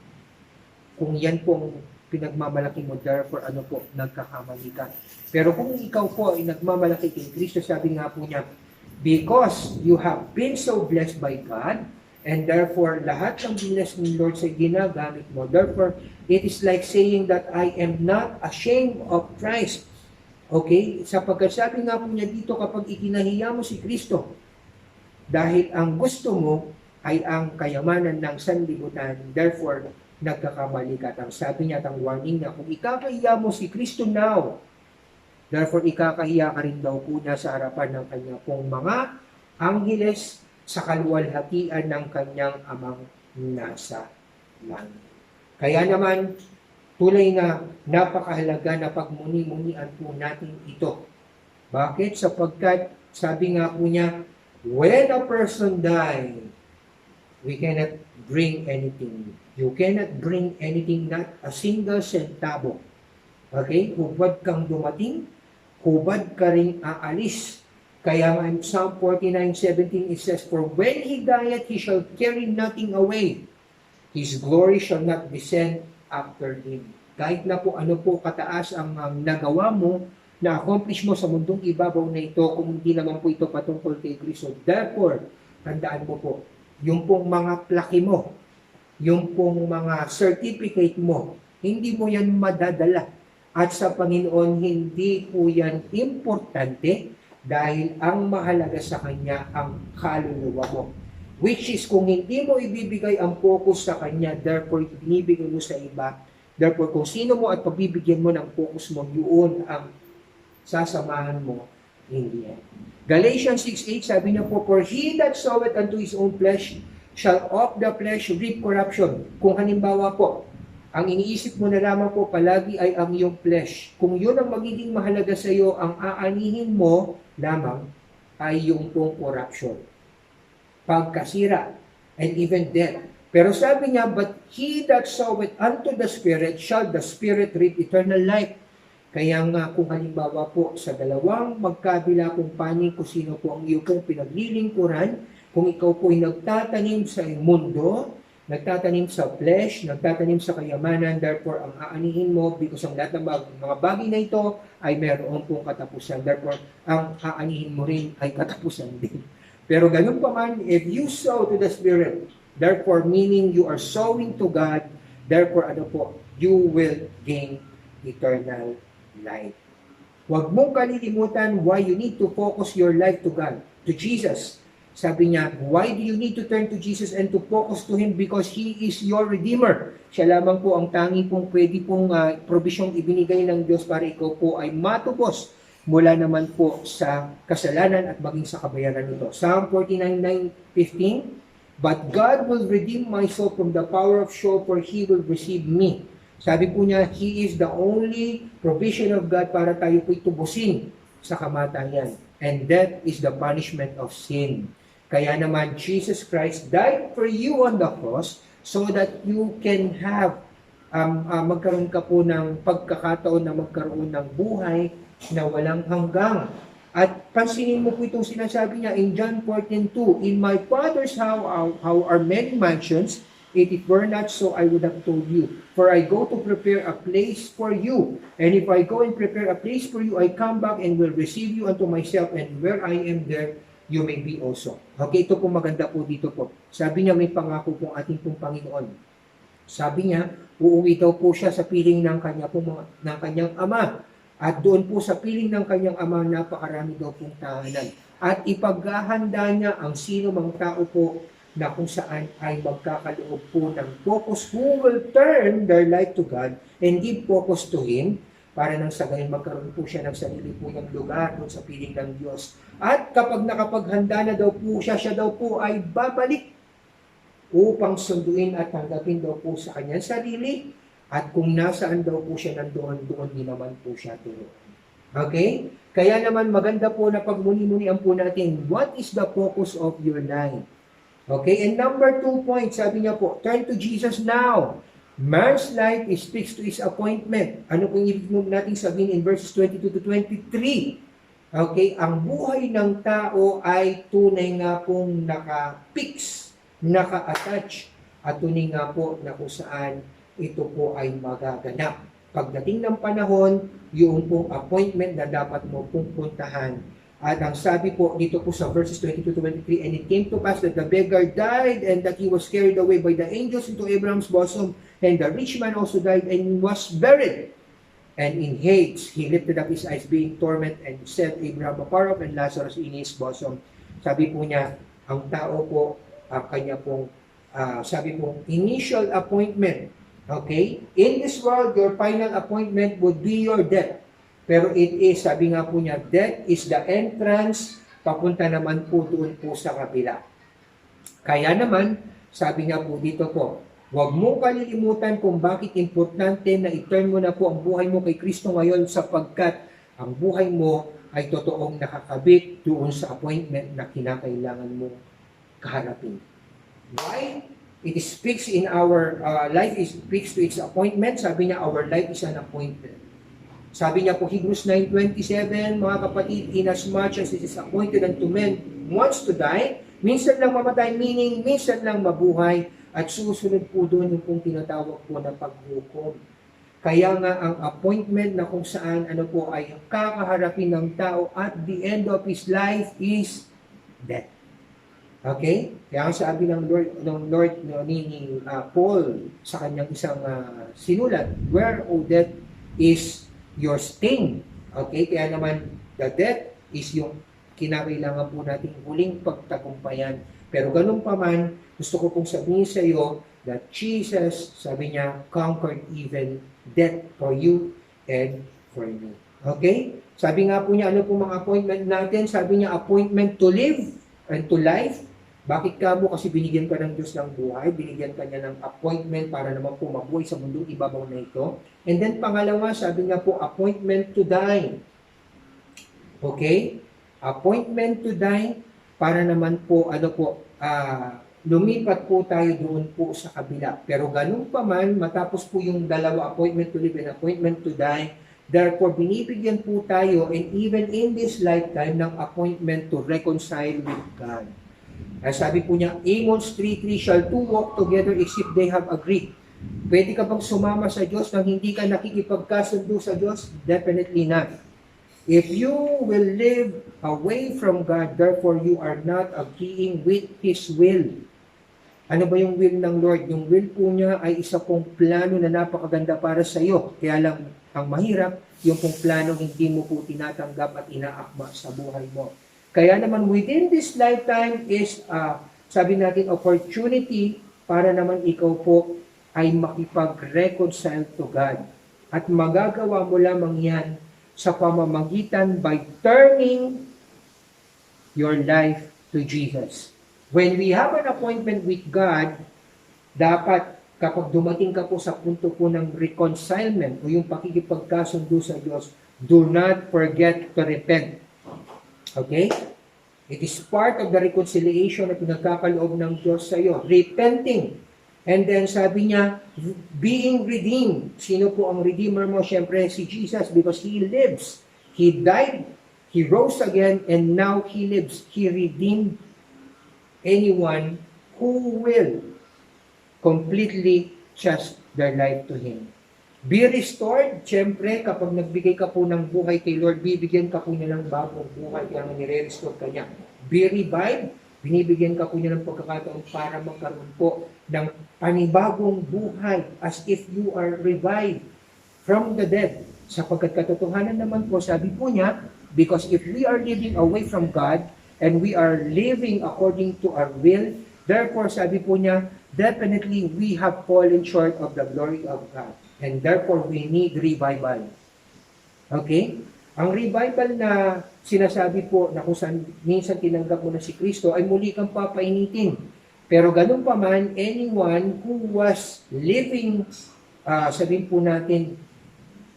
Kung yan po ang pinagmamalaki mo, therefore ano po, nagkakamali ka. Pero kung ikaw po ay nagmamalaki kay Kristo, sabi nga po niya, because you have been so blessed by God, and therefore lahat ng blessed ng Lord sa ginagamit mo, therefore it is like saying that I am not ashamed of Christ. Okay? Sapagkat sabi nga po niya dito, kapag ikinahiya mo si Kristo, dahil ang gusto mo ay ang kayamanan ng sanlibutan, therefore nagkakamali ka. Ang sabi niya, ang warning na kung ikakahiya mo si Kristo now, therefore ikakahiya ka rin daw po niya sa harapan ng kanya pong mga angheles sa kaluwalhatian ng kanyang amang nasa langit. Kaya naman, tulay na napakahalaga na pagmuni-munian po natin ito. Bakit? Sapagkat sabi nga po niya, when a person dies, we cannot bring anything. You cannot bring anything, not a single centavo. Okay? Hubad kang dumating, hubad ka rin aalis. Kaya nga in Psalm 49:17 it says, "For when he dieth, he shall carry nothing away. His glory shall not descend after him." Kahit na po ano po kataas ang nagawa mo, na-accomplish mo sa mundong ibabaw na ito, kung hindi naman po ito patungkol kay Kristo. Therefore, tandaan mo po, yung pong mga plaki mo, yung pong mga certificate mo, hindi mo yan madadala. At sa Panginoon, hindi po yan importante, dahil ang mahalaga sa Kanya ang kaluluwa mo. Which is, kung hindi mo ibibigay ang focus sa Kanya, therefore binibigay mo sa iba, therefore kung sino mo at pabibigyan mo ng focus mo, yun ang sasamahan mo, hindi yan. Galatians 6:8, sabi niya po, "For he that soweth unto his own flesh shall of the flesh reap corruption." Kung halimbawa po, ang iniisip mo na lamang po palagi ay ang iyong flesh, kung yun ang magiging mahalaga sa iyo, ang aanihin mo lamang ay yung pong corruption, pagkasira, and even death. Pero sabi niya, "But he that soweth unto the Spirit shall the Spirit reap eternal life." Kaya nga kung halimbawa po sa dalawang magkabila kung panig, kung sino po ang iyo pong pinaglilingkuran, kung ikaw po ay nagtatanim sa mundo, nagtatanim sa flesh, nagtatanim sa kayamanan, therefore ang aanihin mo, because ang lahat ng mga bagay na ito ay meron pong katapusan, therefore ang aanihin mo rin ay katapusan din. Pero ganun pa man, if you sow to the Spirit, therefore meaning you are sowing to God, therefore ano po, you will gain eternal life. Huwag mong kalilimutan why you need to focus your life to God, to Jesus. Sabi niya, why do you need to turn to Jesus and to focus to Him? Because He is your Redeemer. Siya lamang po ang tanging pong pwede pong probisyong ibinigay ng Diyos para ikaw po ay matupos mula naman po sa kasalanan at maging sa kabayaran nito. Psalm 49:9-15, "But God will redeem my soul from the power of Sheol, for He will receive me." Sabi po niya, He is the only provision of God para tayo po'y tubusin sa kamatayan. And that is the punishment of sin. Kaya naman, Jesus Christ died for you on the cross so that you can have, magkaroon ka po ng pagkakataon na magkaroon ng buhay na walang hanggang. At pansinin mo po itong sinasabi niya in John 14:2, "In my Father's house are many mansions, if it were not so, I would have told you. For I go to prepare a place for you. And if I go and prepare a place for you, I come back and will receive you unto myself, and where I am there, you may be also." Okay, ito po maganda po dito po. Sabi niya, may pangako pong ating pong Panginoon. Sabi niya, uuwi daw po siya sa piling ng kanyang ama. At doon po sa piling ng kanyang ama, napakarami daw pong tahanan. At ipaghahanda niya ang sino mang tao po na kung saan ay magkakaloob po ng focus, who will turn their life to God and give focus to Him. para nang sa gayon magkaroon po siya ng sarili po niyang lugar doon sa piling ng Diyos. At kapag nakapaghanda na daw po siya, siya daw po ay babalik upang sunduin at tanggapin daw po sa kanyang sarili. At kung nasaan daw po siya nandoon, doon din naman po siya turuan. Okay? Kaya naman maganda po na pagmuni-munian po natin, what is the focus of your life? Okay? And number 2 point, sabi niya po, turn to Jesus now. Man's life is fixed to his appointment. Ano pong ibig natin sabihin in verses 22 to 23? Okay? Ang buhay ng tao ay tunay nga pong naka-fix, naka-attach, at tunay nga po na kung saan ito po ay magaganap. Pagdating ng panahon, yung pong appointment na dapat mo pong puntahan. At ang sabi po dito po sa verses 22 to 23, and it came to pass that the beggar died and that he was carried away by the angels into Abraham's bosom, and the rich man also died and was buried. And in Hades, he lifted up his eyes being tormented and said, Abraham afar off and Lazarus in his bosom. Sabi po niya, ang tao po, kanya pong, sabi po, initial appointment. Okay? In this world, your final appointment would be your death. Pero it is, sabi nga po niya, death is the entrance, papunta naman po doon po sa kabila. Kaya naman, sabi nga po dito po, huwag mo kalilimutan kung bakit importante na i-turn mo na po ang buhay mo kay Kristo ngayon sapagkat ang buhay mo ay totoong nakakabit doon sa appointment na kinakailangan mo kaharapin. Why? It is fixed in our life is fixed to its appointment. Sabi niya, our life is an appointment. Sabi niya po, Hebrews 9:27, mga kapatid, inasmuch as it is appointed unto men once to die, minsan lang mamatay, meaning minsan lang mabuhay, at susunod po doon yung pong tinatawag po na paghukom. Kaya nga ang appointment na kung saan ano po ay kakaharapin ng tao at the end of his life is death. Okay? Kaya sabi ng Lord ni Paul sa kanyang isang sinulat, where, O death, is your sting? Okay? Kaya naman, the death is yung kinakailangan po nating huling pagtagumpayan. Pero ganun pa man, gusto ko pong sabihin sa iyo that Jesus, sabi niya, conquered even death for you and for me. Okay? Sabi nga po niya, ano po mga appointment natin? Sabi niya, appointment to live and to life. Bakit ka mo? Kasi binigyan ka ng Diyos ng buhay, binigyan ka niya ng appointment para naman po mabuhay sa mundong ibabaw na ito. And then pangalawa, sabi nga po, appointment to die. Okay? Appointment to die para naman po, lumipat po tayo doon po sa kabila. Pero ganun pa man, matapos po yung dalawa, appointment to live and appointment to die, therefore, binibigyan po tayo, and even in this lifetime, ng appointment to reconcile with God. Sabi po niya, Amos 3:3, shall two walk together except they have agreed. Pwede ka bang sumama sa Diyos nang hindi ka nakikipagkasundo sa Diyos? Definitely not. If you will live away from God, therefore you are not agreeing with His will. Ano ba yung will ng Lord? Yung will po niya ay isa pong plano na napakaganda para sa iyo. Kaya lang, ang mahirap, yung pong plano hindi mo po tinatanggap at inaakma sa buhay mo. Kaya naman within this lifetime is, sabi natin, opportunity para naman ikaw po ay makipag-reconcile to God. At magagawa mo lamang yan sa pamamagitan by turning your life to Jesus. When we have an appointment with God, dapat kapag dumating ka po sa punto po ng reconcilement o yung pakikipagkasundo sa Diyos, do not forget to repent. Okay? It is part of the reconciliation na pinagkakaloob ng Diyos sa iyo. Repenting. And then sabi niya, being redeemed. Sino po ang Redeemer mo? Siyempre si Jesus, because He lives. He died, He rose again, and now He lives. He redeemed anyone who will completely trust their life to Him. Be restored. Siyempre, kapag nagbigay ka po ng buhay kay Lord, bibigyan ka po niya ng bagong buhay, kaya nire-restore ka niya. Be revived. Binibigyan ka po niya ng pagkakataon para magkaroon po ng panibagong buhay as if you are revived from the dead. Sapagkat katotohanan naman po, sabi po niya, because if we are living away from God and we are living according to our will, therefore, sabi po niya, definitely we have fallen short of the glory of God. And therefore, we need revival. Okay? Ang revival na sinasabi po na kung saan minsan tinanggap mo na si Kristo ay muli kang papainitin. Pero ganun pa man, anyone who was living, sabihin po natin,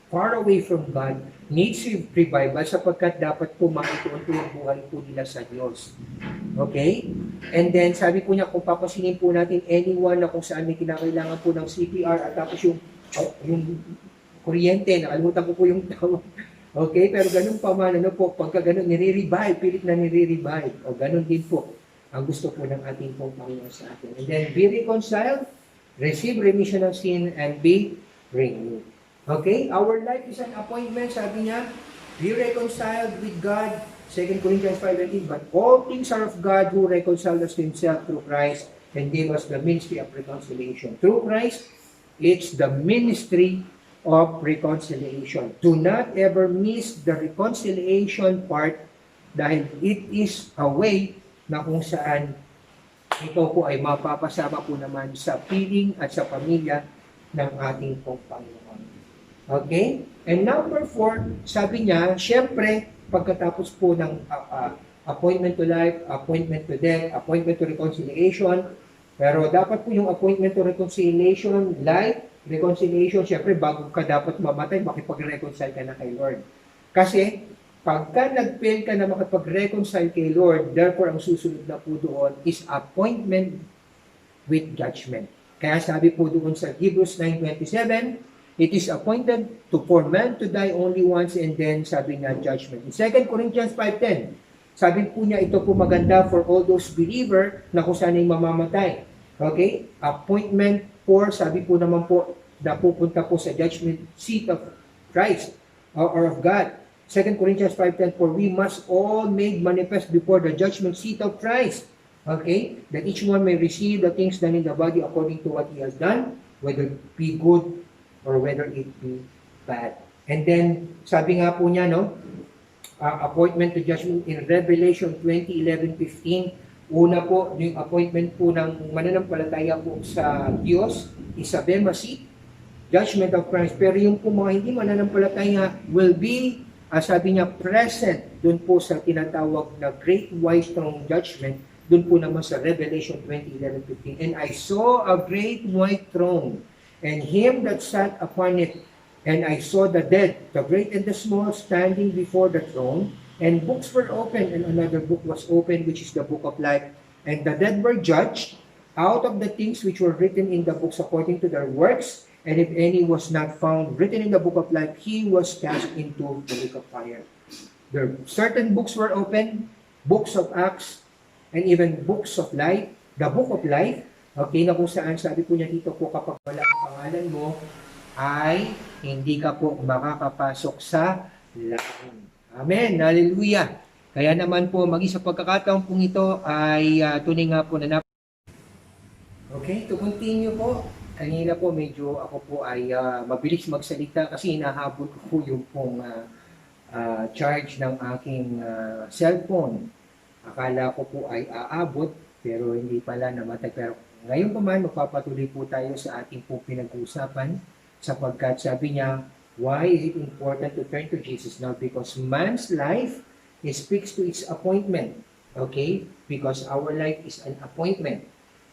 far away from God, needs revival sapagkat dapat po maituunto ang buhay po nila sa Diyos. Okay? And then, sabi po niya, kung papasinin po natin anyone na kung saan may kinakailangan po ng CPR at tapos yung kuryente, nakalimutan ko po yung tawag. Okay? Pero ganun pa man, ano po, pagka ganun, nire-revive, pilit na nire-revive. O ganun din po ang gusto po ng ating pong Panginoon sa atin. And then, be reconciled, receive remission of sin, and be renewed. Okay? Our life is an appointment, sabi niya, be reconciled with God, 2 Corinthians 5:18, but all things are of God who reconciled us to Himself through Christ and gave us the ministry of reconciliation. Through Christ, it's the ministry of reconciliation. Do not ever miss the reconciliation part dahil it is a way na kung saan ito po ay mapapasama po naman sa piling at sa pamilya ng ating pong Panginoon. Okay? And number 4, sabi niya, syempre, pagkatapos po ng appointment to life, appointment to death, appointment to reconciliation, pero dapat po yung appointment to reconciliation, life, reconciliation, syempre, bago ka dapat mamatay, makipag-reconcile ka na kay Lord. Kasi, pagka nag-fail ka na makipag-reconcile kay Lord, therefore, ang susunod na po doon is appointment with judgment. Kaya sabi po doon sa Hebrews 9:27, it is appointed for man to die only once and then sabi niya judgment. In 2 Corinthians 5:10, sabi po niya ito po maganda for all those believer na kung saan ay mamamatay. Okay? Appointment for, sabi po naman po, na pupunta po sa judgment seat of Christ or of God. 2 Corinthians 5:10, for we must all made manifest before the judgment seat of Christ. Okay? That each one may receive the things done in the body according to what he has done, whether it be good or whether it be bad. And then, sabi nga po niya, no, appointment to judgment in Revelation 20:11-15, una po, yung appointment po ng mananampalataya po sa Diyos, is a Bema seat, judgment of Christ. Pero yung po mga hindi mananampalataya will be, sabi niya, present dun po sa tinatawag na Great White Throne Judgment, dun po naman sa Revelation 20:11-15. And I saw a great white throne, and him that sat upon it, and I saw the dead, the great and the small, standing before the throne, and books were opened, and another book was opened, which is the book of life. And the dead were judged out of the things which were written in the books according to their works, and if any was not found written in the book of life, he was cast into the lake of fire. There certain books were opened, books of Acts, and even books of life, the book of life. Okay, na kung saan sabi po niya dito po kapag wala ang pangalan mo, ay hindi ka po makakapasok sa langit. Amen. Hallelujah. Kaya naman po, maging sa pagkakataon pong ito ay tunay nga po na Okay, to continue po. Kanina po medyo ako po ay mabilis magsalita kasi hinahabol ko po yung pong charge ng aking cellphone. Akala ko po ay aabot pero hindi pala namatay. Pero ngayon pa man, magpapatuloy po tayo sa ating po pinag-uusapan sapagkat sabi niya, why is it important to turn to Jesus now? Because man's life speaks to its appointment. Okay? Because our life is an appointment.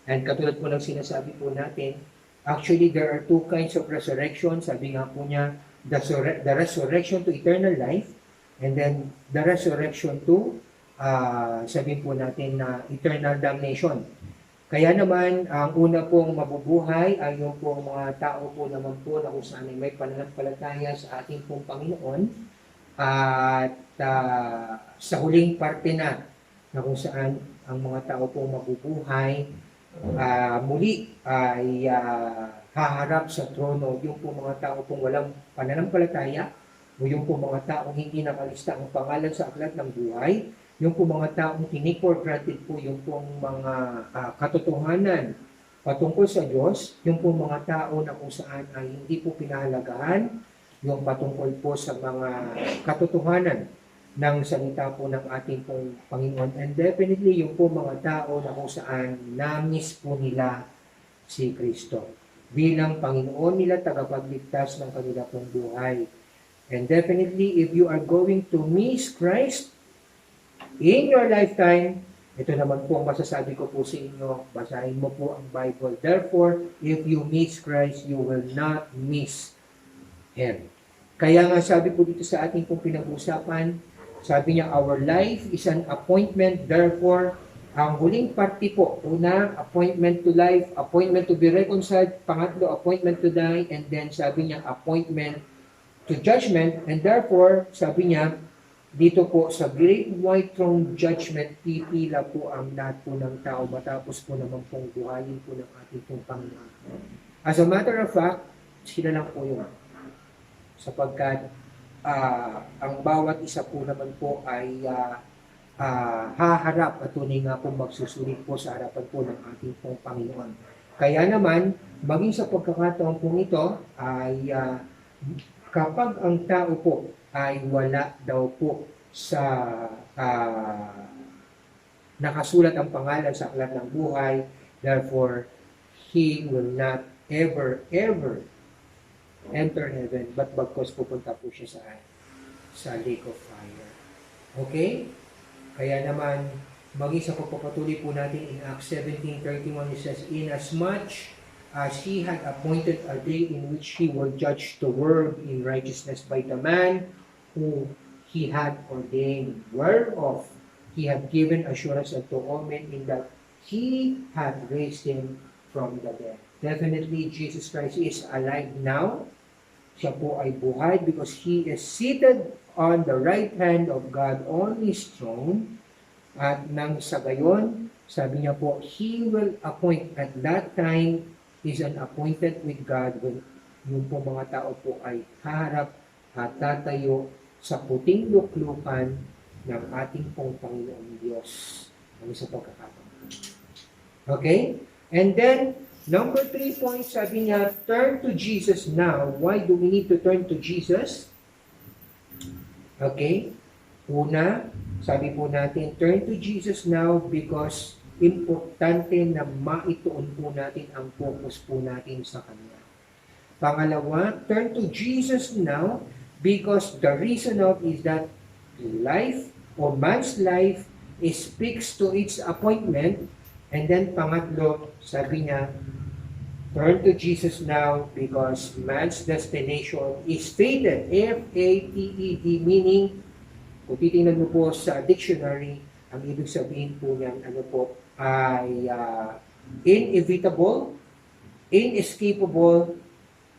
And katulad po ng sinasabi po natin, actually there are two kinds of resurrection. Sabi nga po niya, the resurrection to eternal life and then the resurrection to, sabihin po natin na eternal damnation. Kaya naman, ang una pong mabubuhay ay yung pong mga tao po naman po na kung saan ay may pananampalataya sa ating pong Panginoon at sa huling parte na kung saan ang mga tao pong mabubuhay muli ay haharap sa trono yung pong mga tao pong walang pananampalataya o yung pong mga taong hindi nakalista ang pangalan sa aklat ng buhay, yung po mga taong tinake for granted po yung pong mga katotohanan patungkol sa Diyos, yung po mga tao na kung saan ay hindi po pinahalagahan yung patungkol po sa mga katotohanan ng salita po ng ating pong Panginoon. And definitely yung po mga tao na kung saan na-miss po nila si Kristo bilang Panginoon nila, tagapagligtas ng kanila pong buhay. And definitely, if you are going to miss Christ in your lifetime, ito naman po ang masasabi ko po sa inyo, basahin mo po ang Bible. Therefore, if you miss Christ, you will not miss Him. Kaya nga sabi po dito sa ating pong pinag-usapan, sabi niya, our life is an appointment. Therefore, ang huling parte po, una, appointment to life, appointment to be reconciled, pangatlo, appointment to die, and then sabi niya, appointment to judgment, and therefore, sabi niya, dito po sa Great White Throne Judgment, pipila po ang lahat po ng tao matapos po naman pong buhayin po ng ating pong Panginoon. As a matter of fact, sila lang po yun. Sapagkat ang bawat isa po naman po ay haharap at tunay nga po magsusulit po sa harapan po ng ating pong Panginoon. Kaya naman, maging sa pagkakataon po ito ay kapag ang tao po ay wala daw po sa nakasulat ang pangalan sa aklat ng buhay, therefore, he will not ever enter heaven, but bagkos pupunta po siya sa lake of fire. Okay? Kaya naman, maging sa pagpapatuloy po natin in Acts 17:31, it says, inasmuch as he had appointed a day in which he will judge the world in righteousness by the man who he had ordained, whereof he had given assurance unto all men in that he had raised him from the dead. Definitely, Jesus Christ is alive now. Siya po ay buhay because he is seated on the right hand of God on His throne. At nang sa gayon, sabi niya po, He will appoint at that time is an appointed with God when yung po mga tao po ay haharap at tatayo sa puting luklukan ng ating pong Panginoong Diyos. Ano sa pagkakataon. Okay? And then, number 3 point, sabi niya, turn to Jesus now. Why do we need to turn to Jesus? Okay? Una, sabi po natin, turn to Jesus now because importante na maituon po natin ang focus po natin sa Kanya. Pangalawa, turn to Jesus now because the reason of is that life or man's life is fixed to its appointment. And then pangatlo, sabi niya, turn to Jesus now because man's destination is fated. F-A-T-E-D, meaning, kung titingnan mo po sa dictionary, ang ibig sabihin po niyan, ano po, ay inevitable, inescapable,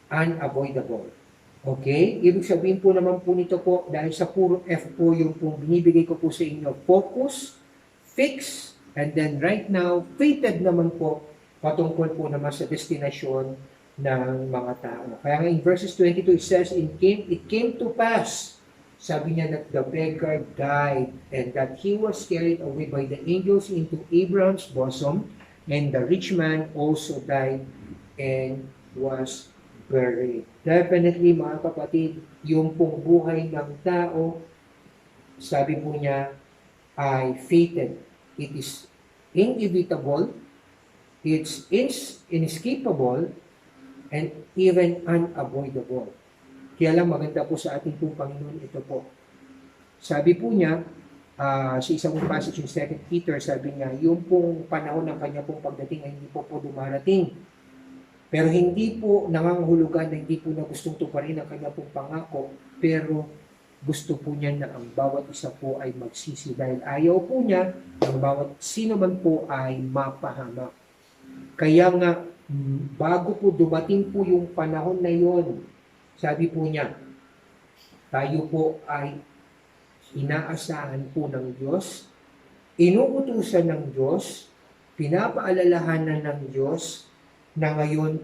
unavoidable. Okay? Ibig sabihin po naman po nito po, dahil sa puro F po yung pong binibigay ko po sa inyo, focus, fix, and then right now, fated naman po, patungkol po naman sa destinasyon ng mga tao. Kaya nga in verses 22, it says, it came to pass, sabi niya that the beggar died, and that he was carried away by the angels into Abraham's bosom, and the rich man also died and was buried. Definitely, mga kapatid, yung pong buhay ng tao, sabi po niya, ay fated. It is inevitable, it's inescapable, and even unavoidable. Kaya lang maganda po sa ating pong Panginoon ito po. Sabi po niya, sa isang passage in 2 Peter, sabi niya, yung pong panahon ng kanya pong pagdating ay hindi po dumarating. Pero hindi po nangangahulugan na hindi po na gustong tuparin ang kanya pong pangako, pero gusto po niya na ang bawat isa po ay magsisi dahil ayaw po niya ang bawat sino man po ay mapahamak. Kaya nga, bago po dumating po yung panahon na yon, sabi po niya, tayo po ay inaasahan po ng Diyos, inuutusan ng Diyos, pinapaalalahanan ng Diyos na ngayon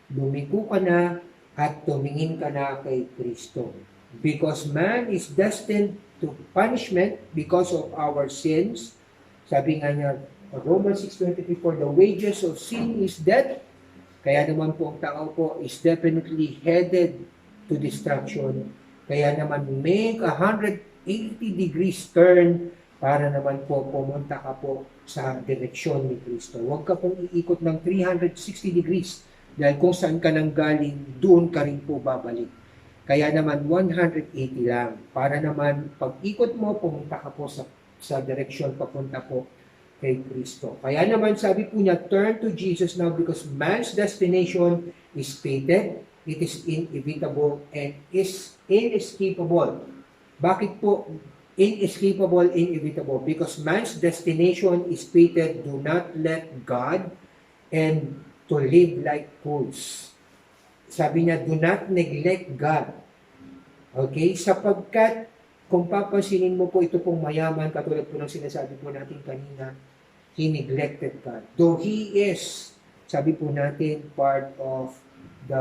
lumiko ka na at tumingin ka na kay Kristo. Because man is destined to punishment because of our sins. Sabi nga niya, Romans 6:23, for the wages of sin is death. Kaya naman po ang tao po is definitely headed to destruction. Kaya naman make 180 degrees turn para naman po pumunta ka po sa direksyon ni Kristo. Huwag ka pong iikot ng 360 degrees dahil kung saan ka nang galing, doon ka rin po babalik. Kaya naman 180 lang. Para naman pag ikot mo, pumunta ka po sa direksyon papunta po kay Kristo. Kaya naman sabi po niya, turn to Jesus now because man's destination is fated, it is inevitable, and is inescapable. Bakit po inescapable, inevitable? Because man's destination is fated, do not let God and to live like fools. Sabi niya, do not neglect God. Okay? Sapagkat, kung papansinin mo po ito pong mayaman, katulad po ng sinasabi po natin kanina, he neglected God. Though he is, sabi po natin, part of the,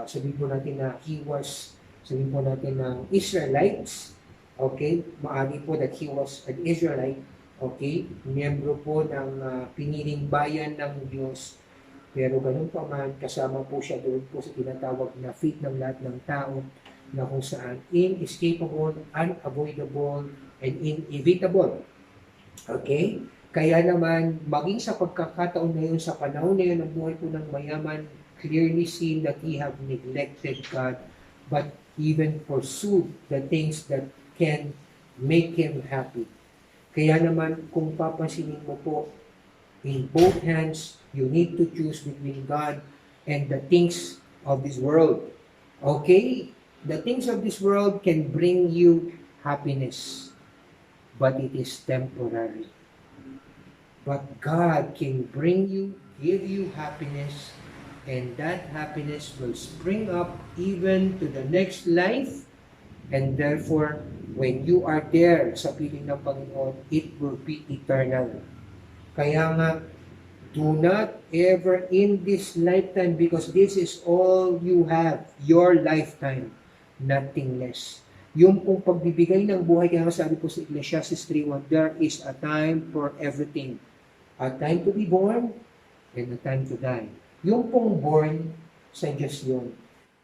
sabi po natin na he was, sabi po natin na Israelites, okay? Maari po that he was an Israelite, okay? Miyembro po ng piniling bayan ng Diyos. Pero ganun pa man, kasama po siya doon po sa tinatawag na fate ng lahat ng tao na kung saan inescapable, unavoidable, and inevitable. Okay? Kaya naman, maging sa pagkakataon na yun, sa panahon na yun, ang buhay po ng mayaman, clearly seen that he have neglected God, but even pursued the things that can make him happy. Kaya naman, kung papansinin mo po, in both hands, you need to choose between God and the things of this world. Okay? The things of this world can bring you happiness, but it is temporary. But God can bring you, give you happiness, and that happiness will spring up even to the next life, and therefore, when you are there sa piling ng Panginoon, it will be eternal. Kaya nga, do not ever in this lifetime, because this is all you have, your lifetime, nothing less. Yung pong pagbibigay ng buhay, kaya sabi po sa Ecclesiastes 3:1, there is a time for everything. A time to be born, and a time to die. Yung pong born, sa Diyos yun.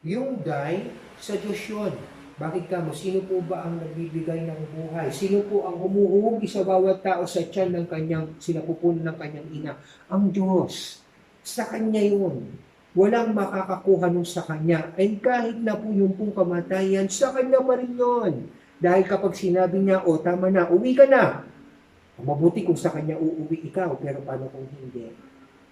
Yung die, sa Diyos yun. Bakit ka mo? Sino po ba ang nagbibigay ng buhay? Sino po ang humuhugi sa bawat tao sa tiyan ng kanyang, sinapupunan ng kanyang ina? Ang Diyos. Sa Kanya yun. Walang makakakuha nun sa Kanya. And kahit na po yung pong kamatayan, sa Kanya pa rin yun. Dahil kapag sinabi niya, o tama na, uwi ka na. Mabuti kung sa Kanya uuwi ikaw, pero paano kung hindi?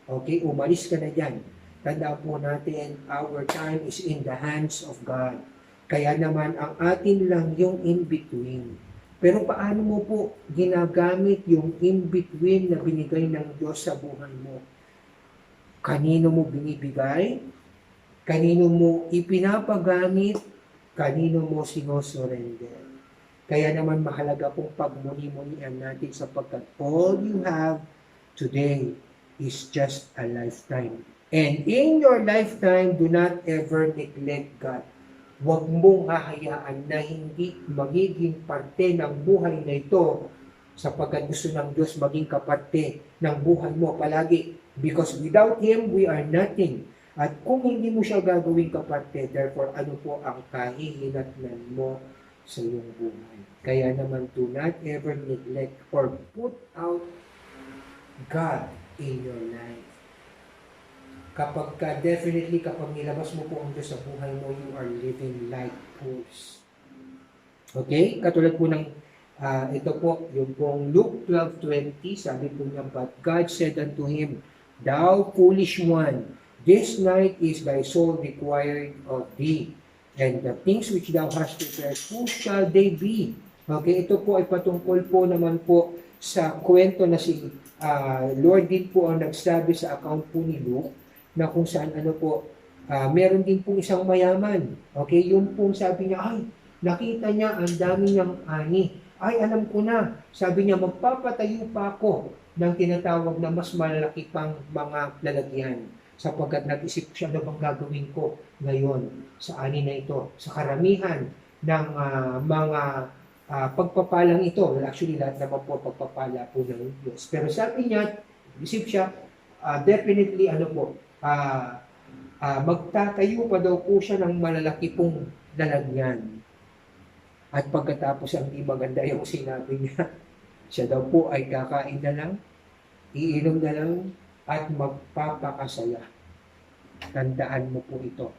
Okay, umalis ka na dyan. Tandaan po natin, our time is in the hands of God. Kaya naman, ang atin lang yung in-between. Pero paano mo po ginagamit yung in-between na binigay ng Diyos sa buhay mo? Kanino mo binibigay? Kanino mo ipinapagamit? Kanino mo sinosurrender? Kaya naman mahalaga pong pagmuni-munian natin sapagkat all you have today is just a lifetime. And in your lifetime, do not ever neglect God. Huwag mong hahayaan na hindi magiging parte ng buhay na ito sapagkat gusto ng Diyos maging kaparte ng buhay mo palagi. Because without Him, we are nothing. At kung hindi mo siya gagawing kaparte, therefore ano po ang kahihinatnan mo sa iyong buhay. Kaya naman, do not ever neglect or put out God in your life. Definitely kapag nilabas mo po ang Diyos sa buhay mo, you are living like fools. Okay? Katulad po ng, ito po, yung pong Luke 12:20, sabi po niya, but God said unto him, thou foolish one, this night is thy soul required of thee, and the things which thou hast prepared, who shall they be? Okay, ito po ay patungkol po naman po sa kwento na si Lord din po ang nagsabi sa account po ni Luke, na kung saan meron din pong isang mayaman. Okay, yung pong sabi niya, ay, nakita niya ang dami niyang ani. Ay, alam ko na. Sabi niya, magpapatayo pa ako ng tinatawag na mas malaki pang mga lalagyan. Sapagkat nag-isip siya na bang gagawin ko ngayon sa ani na ito. Sa karamihan ng mga pagpapalang ito. Well, actually, lahat naman po pagpapala po ng Diyos. Pero sabi niya, isip siya, definitely, magtatayo pa daw po siya ng malalaki pong lalagyan. At pagkatapos ang di maganda yung sinabi niya, siya daw po ay kakain na lang, iinom na lang, at magpapakasaya. Tandaan mo po ito.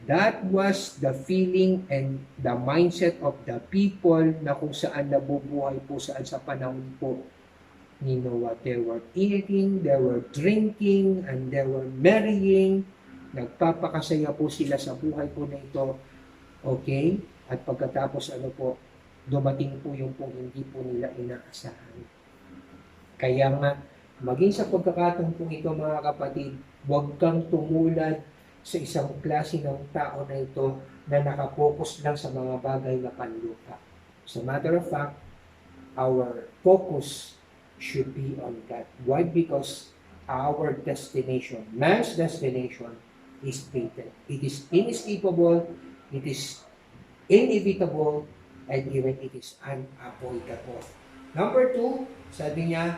That was the feeling and the mindset of the people na kung saan nabubuhay po saan sa panahon po ni Noah. They were eating, they were drinking, and they were marrying. Nagpapakasaya po sila sa buhay po na ito. Okay? At pagkatapos dumating po yung pong hindi po nila inaasahan. Kaya nga, maging sa pagkakataon po ito mga kapatid, huwag kang tumulad sa isang klase ng tao na ito na nakapokus lang sa mga bagay na panlupa. As a matter of fact, our focus should be on God. Why? Because our destination, man's destination, is fated. It is inescapable, it is inevitable, and even it is unavoidable. Number 2, sabi niya,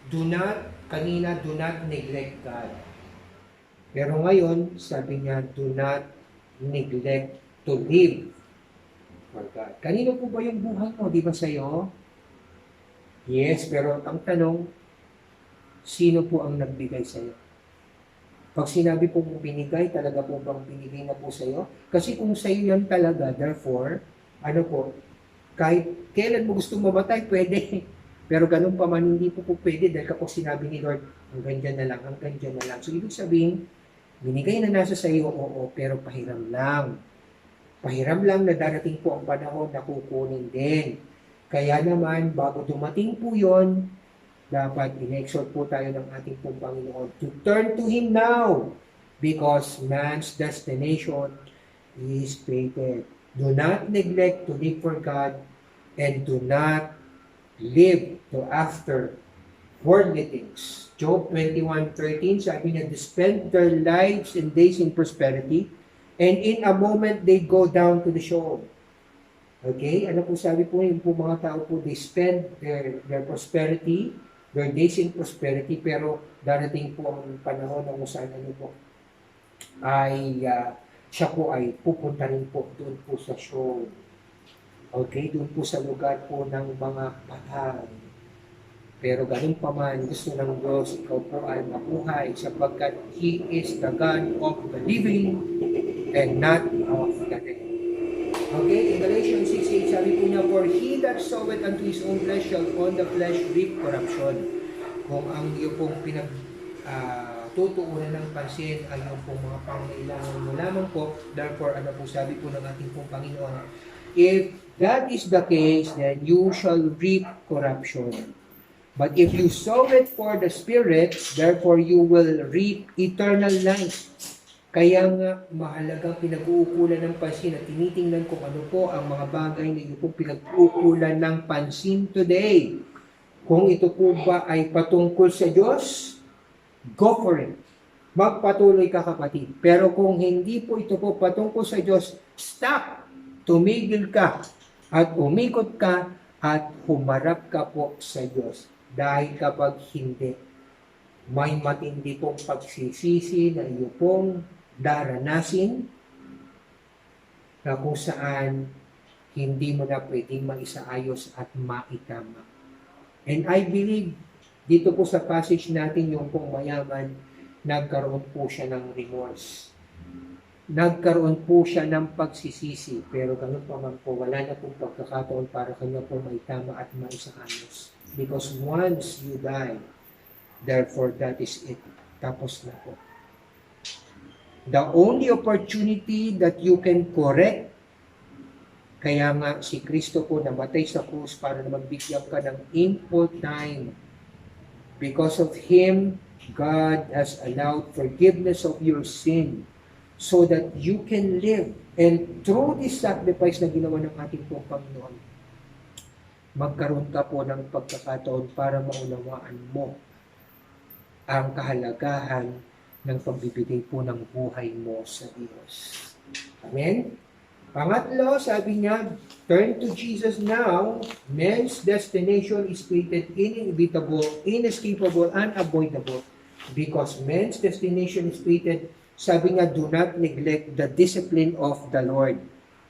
do not neglect God. Pero ngayon, sabi niya, do not neglect to live for God. Kanino po ba yung buhay mo? Di ba sa'yo? Yes, pero ang tanong, sino po ang nagbigay sa'yo? Pag sinabi po mong binigay, talaga po bang binigay na po sa'yo? Kasi kung sa'yo yan talaga, therefore, kahit kailan mo gustong mamatay, pwede. Pero ganun pa man, hindi po pwede dahil kapag sinabi ni Lord, hanggang dyan na lang, hanggang dyan na lang. So, ibig sabihin, binigay na nasa sa iyo, oo, pero pahiram lang. Pahiram lang na darating po ang panahon na kukunin din. Kaya naman, bago dumating po yon, dapat in-exhort po tayo ng ating pong Panginoon to turn to Him now because man's destination is fated. Do not neglect to live for God and do not live to after worldly things. Job 21:13, sabi niya, they spend their lives and days in prosperity, and in a moment they go down to the shore. Okay? Ano po sabi po yung po mga tao po, they spend their prosperity, their days in prosperity, pero darating po ang panahon na kung saan siya po ay pupunta rin po doon po sa shore. Okay? Doon po sa lugar po ng mga patay. Pero ganun pa man, gusto ng Diyos, ikaw po ay mabuhay sapagkat He is the God of the living and not of the dead. Okay, in Galatians 6:8, sabi po niya, for he that soweth unto his own flesh shall on the flesh reap corruption. Kung ang iyo pong tutuunan ng pansin ay yung pong mga pangailangan mo lamang po, therefore, ano po sabi po ng ating pong Panginoon, if that is the case, then you shall reap corruption. But if you sow it for the Spirit, therefore you will reap eternal life. Kaya nga, mahalagang pinag-uukulan ng pansin at tinitingnan kung ano po ang mga bagay na iyo pong pinag-uukulan ng pansin today. Kung ito po ba ay patungkol sa Diyos, go for it. Magpatuloy ka kapatid. Pero kung hindi po ito po patungkol sa Diyos, stop! Tumigil ka at umikot ka at humarap ka po sa Diyos. Dahil kapag hindi, may matindi pong pagsisisi na iyo pong daranasin na kung saan hindi mo na pwedeng maisaayos at maitama. And I believe, dito po sa passage natin yung pong mayaman, nagkaroon po siya ng remorse. Nagkaroon po siya ng pagsisisi, pero ganun pa man po, wala na pong pagkakataon para kanya po maitama at maisaayos. Because once you die, therefore that is it. Tapos na po. The only opportunity that you can correct, kaya nga si Kristo po namatay sa krus para na magbigyan ka ng ample time. Because of Him, God has allowed forgiveness of your sin so that you can live. And through this sacrifice na ginawa ng ating pong Panginoon, magkaroon ka po ng pagkakataon para maunawaan mo ang kahalagahan ng pagbibigay po ng buhay mo sa Diyos. Amen? Pangatlo, sabi niya, turn to Jesus now. Man's destination is fated, inevitable, inescapable, unavoidable. Because man's destination is fated, sabi niya, do not neglect the discipline of the Lord.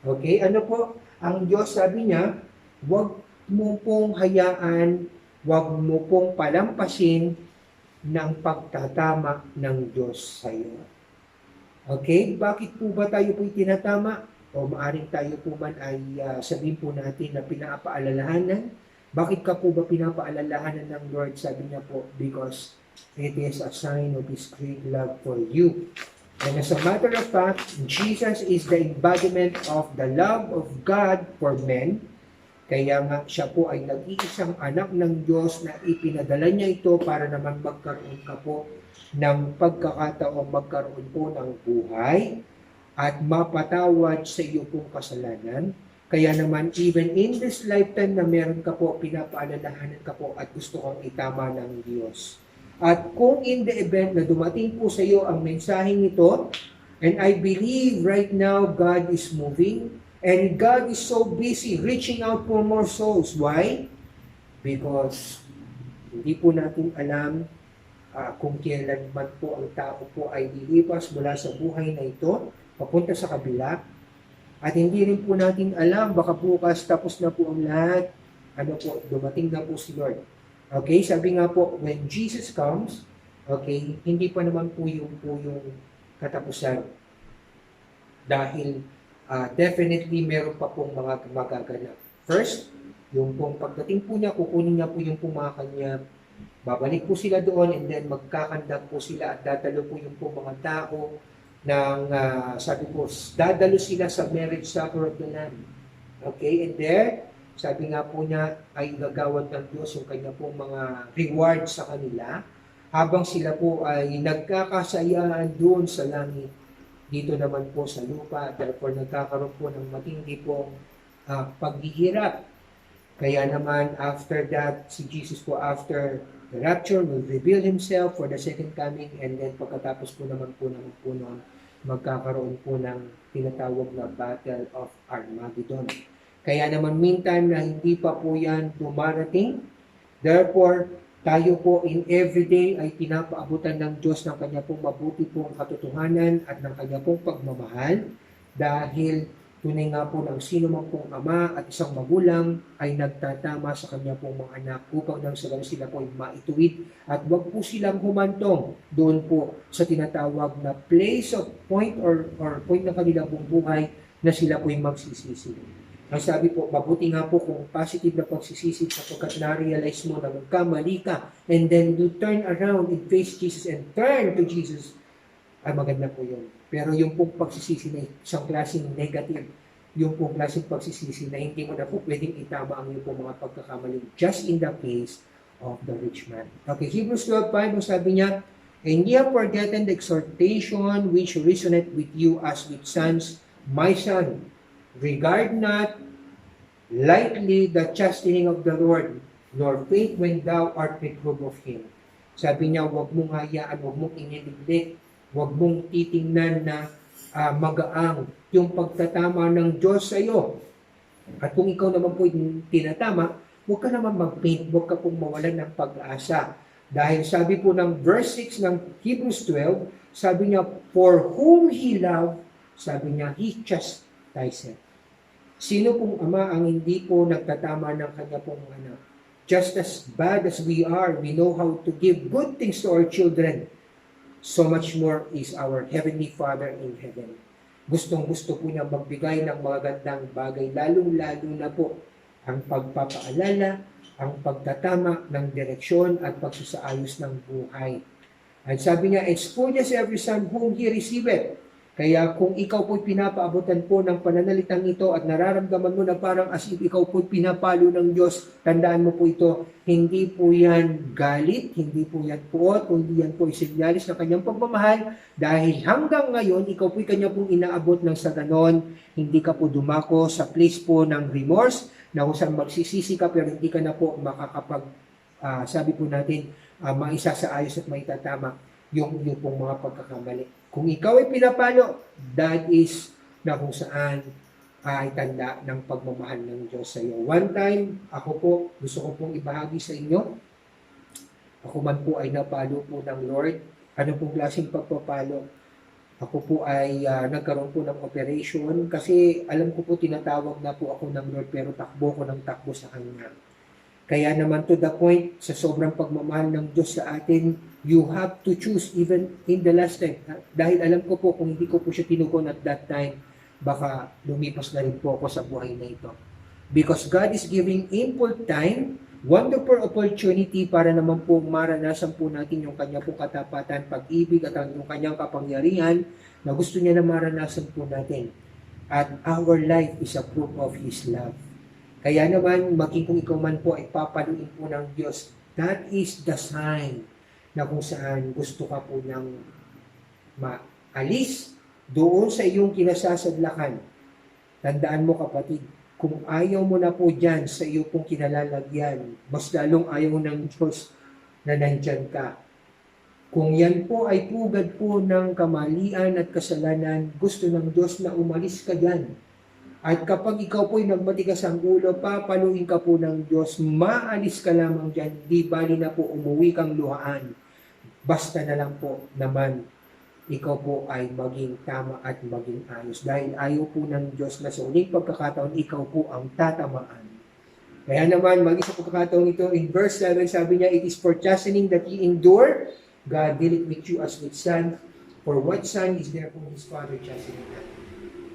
Okay? Ano po? Ang Diyos, sabi niya, huwag mo pong hayaan, huwag mo pong palampasin ng pagtatama ng Diyos sa iyo. Okay, bakit po ba tayo po'y tinatama? O maaring tayo po man ay sabihin po natin na pinapaalalahanan. Bakit ka po ba pinapaalalahanan ng Lord? Sabi niya po, because it is a sign of His great love for you. And as a matter of fact, Jesus is the embodiment of the love of God for men. Kaya nga siya po ay nag-iisang anak ng Diyos na ipinadala niya ito para naman magkaroon ka po ng pagkakataong magkaroon po ng buhay at mapatawad sa iyo pong kasalanan. Kaya naman, even in this lifetime na meron ka po, pinapaalalahanan ka po at gusto kang itama ng Diyos. At kung in the event na dumating po sa iyo ang mensaheng ito, and I believe right now God is moving, and God is so busy reaching out for more souls. Why? Because hindi po natin alam kung kailan man po ang tao po ay lilipas mula sa buhay na ito, papunta sa kabila. At hindi rin po natin alam, baka bukas tapos na po ang lahat, dumating na po si Lord. Okay, sabi nga po, when Jesus comes, okay, hindi pa naman po yung katapusan. Dahil definitely meron pa pong mga magaganap. First, yung pong pagdating po niya, kukunin niya po yung pumakan niya, babalik po sila doon, and then magkakandak po sila at dadalo po yung po mga tao ng, sabi po, dadalo sila sa marriage supper of the Lamb. Okay, and there, sabi nga po niya, ay gagawad ng Diyos yung kanya pong mga reward sa kanila, habang sila po ay nagkakasayaan doon sa langit, dito naman po sa lupa, therefore nagkakaroon po ng matindi pong paghihirap. Kaya naman, after that, si Jesus po, after the rapture, will reveal Himself for the second coming, and then pagkatapos po naman po noon, magkakaroon po ng tinatawag na Battle of Armageddon. Kaya naman, meantime na hindi pa po yan dumarating, therefore, tayo po in everyday ay pinapaabutan ng Diyos ng Kanya pong mabuti pong katotohanan at ng Kanya pong pagmamahal, dahil tunay nga po ng sino man pong ama at isang magulang ay nagtatama sa kanya pong mga anak upang nang sila po ay maituwid at wag po silang humantong doon po sa tinatawag na place of point or point ng kanilang buhay na sila po ay magsisisi. Ang sabi po, mabuti nga po kung positive na pagsisisi sapagkat na-realize mo na magkamali ka and then you turn around and face Jesus and turn to Jesus, ay maganda po yun. Pero yung pong pagsisisi na isang klaseng negative, yung pong klaseng pagsisisi na hindi mo na po pwedeng itama ang yung pong mga pagkakamali, just in the case of the rich man. Okay, Hebrews 12:5, sabi niya, and ye have forgotten the exhortation which resonate with you as with sons, my son, regard not lightly the chastening of the Lord, nor faint when thou art reproved of Him. Sabi niya, huwag mong hayaan, huwag mong iniliglig, huwag mong titingnan na magaang yung pagtatama ng Diyos sa iyo. At kung ikaw naman po tinatama, huwag ka naman mag-faint, huwag ka pong mawalan ng pag-asa. Dahil sabi po ng verse 6 ng Hebrews 12, sabi niya, for whom He loved, sabi niya, He chastiseth. Sino pong ama ang hindi po nagtatama ng kanya pong anak? Just as bad as we are, we know how to give good things to our children. So much more is our Heavenly Father in heaven. Gustong-gusto po niya magbigay ng mga gandang bagay, lalong-lalo na po ang pagpapaalala, ang pagtatama ng direksyon at pagsasaayos ng buhay. At sabi niya, it's for just every son whom He receiveth. Kaya kung ikaw po'y pinapaabutan po ng pananalitang ito at nararamdaman mo na parang as if ikaw po'y pinapalo ng Diyos, tandaan mo po ito, hindi po yan galit, hindi po yan puot, kundi yan po isinyalis ng kanyang pagmamahal, dahil hanggang ngayon, ikaw po'y kanya pong inaabot ng sa ganon, hindi ka po dumako sa place po ng remorse, na kung saan magsisisi ka pero hindi ka na po makakapag, sabi po natin, maisasaayos at maitatama yung pong mga pagkakamali. Kung ikaw ay pinapalo, that is na kung saan ay tanda ng pagmamahal ng Diyos sa iyo. One time, ako po, gusto ko pong ibahagi sa inyo, ako man po ay napalo po ng Lord. Ano pong klaseng pagpapalo? Ako po ay nagkaroon po ng operation kasi alam ko po tinatawag na po ako ng Lord pero takbo ko ng takbo sa Kanya. Kaya naman to the point, sa sobrang pagmamahal ng Diyos sa atin, you have to choose even in the last time. Dahil alam ko po, kung hindi ko po siya tinugon at that time, baka lumipas na rin po ako sa buhay na ito. Because God is giving ample time, wonderful opportunity para naman po maranasan po natin yung kanya po katapatan, pag-ibig at yung kanyang kapangyarihan na gusto niya na maranasan po natin. At our life is a proof of His love. Kaya naman, maging kung ikaw man po ay papaluin po ng Diyos, that is the sign na kung saan gusto ka po ng maalis doon sa iyong kinasasadlakan. Tandaan mo kapatid, kung ayaw mo na po dyan sa iyo pong kinalalagyan, mas lalong ayaw ng Diyos na nandyan ka. Kung yan po ay pugad po ng kamalian at kasalanan, gusto ng Diyos na umalis ka dyan. At kapag ikaw po'y nagmatigas ang ulo, papaluin ka po ng Diyos, maalis ka lamang dyan, di bali na po umuwi kang luhaan. Basta na lang po naman, ikaw po ay maging tama at maging ayos. Dahil ayaw po ng Diyos na sa uling pagkakataon, ikaw po ang tatamaan. Kaya naman, mag-isa pagkakataon ito, in verse 7, sabi niya, it is for chastening that ye endure, God dealeth with you as with son, for what son is there whom his father chasteneth not?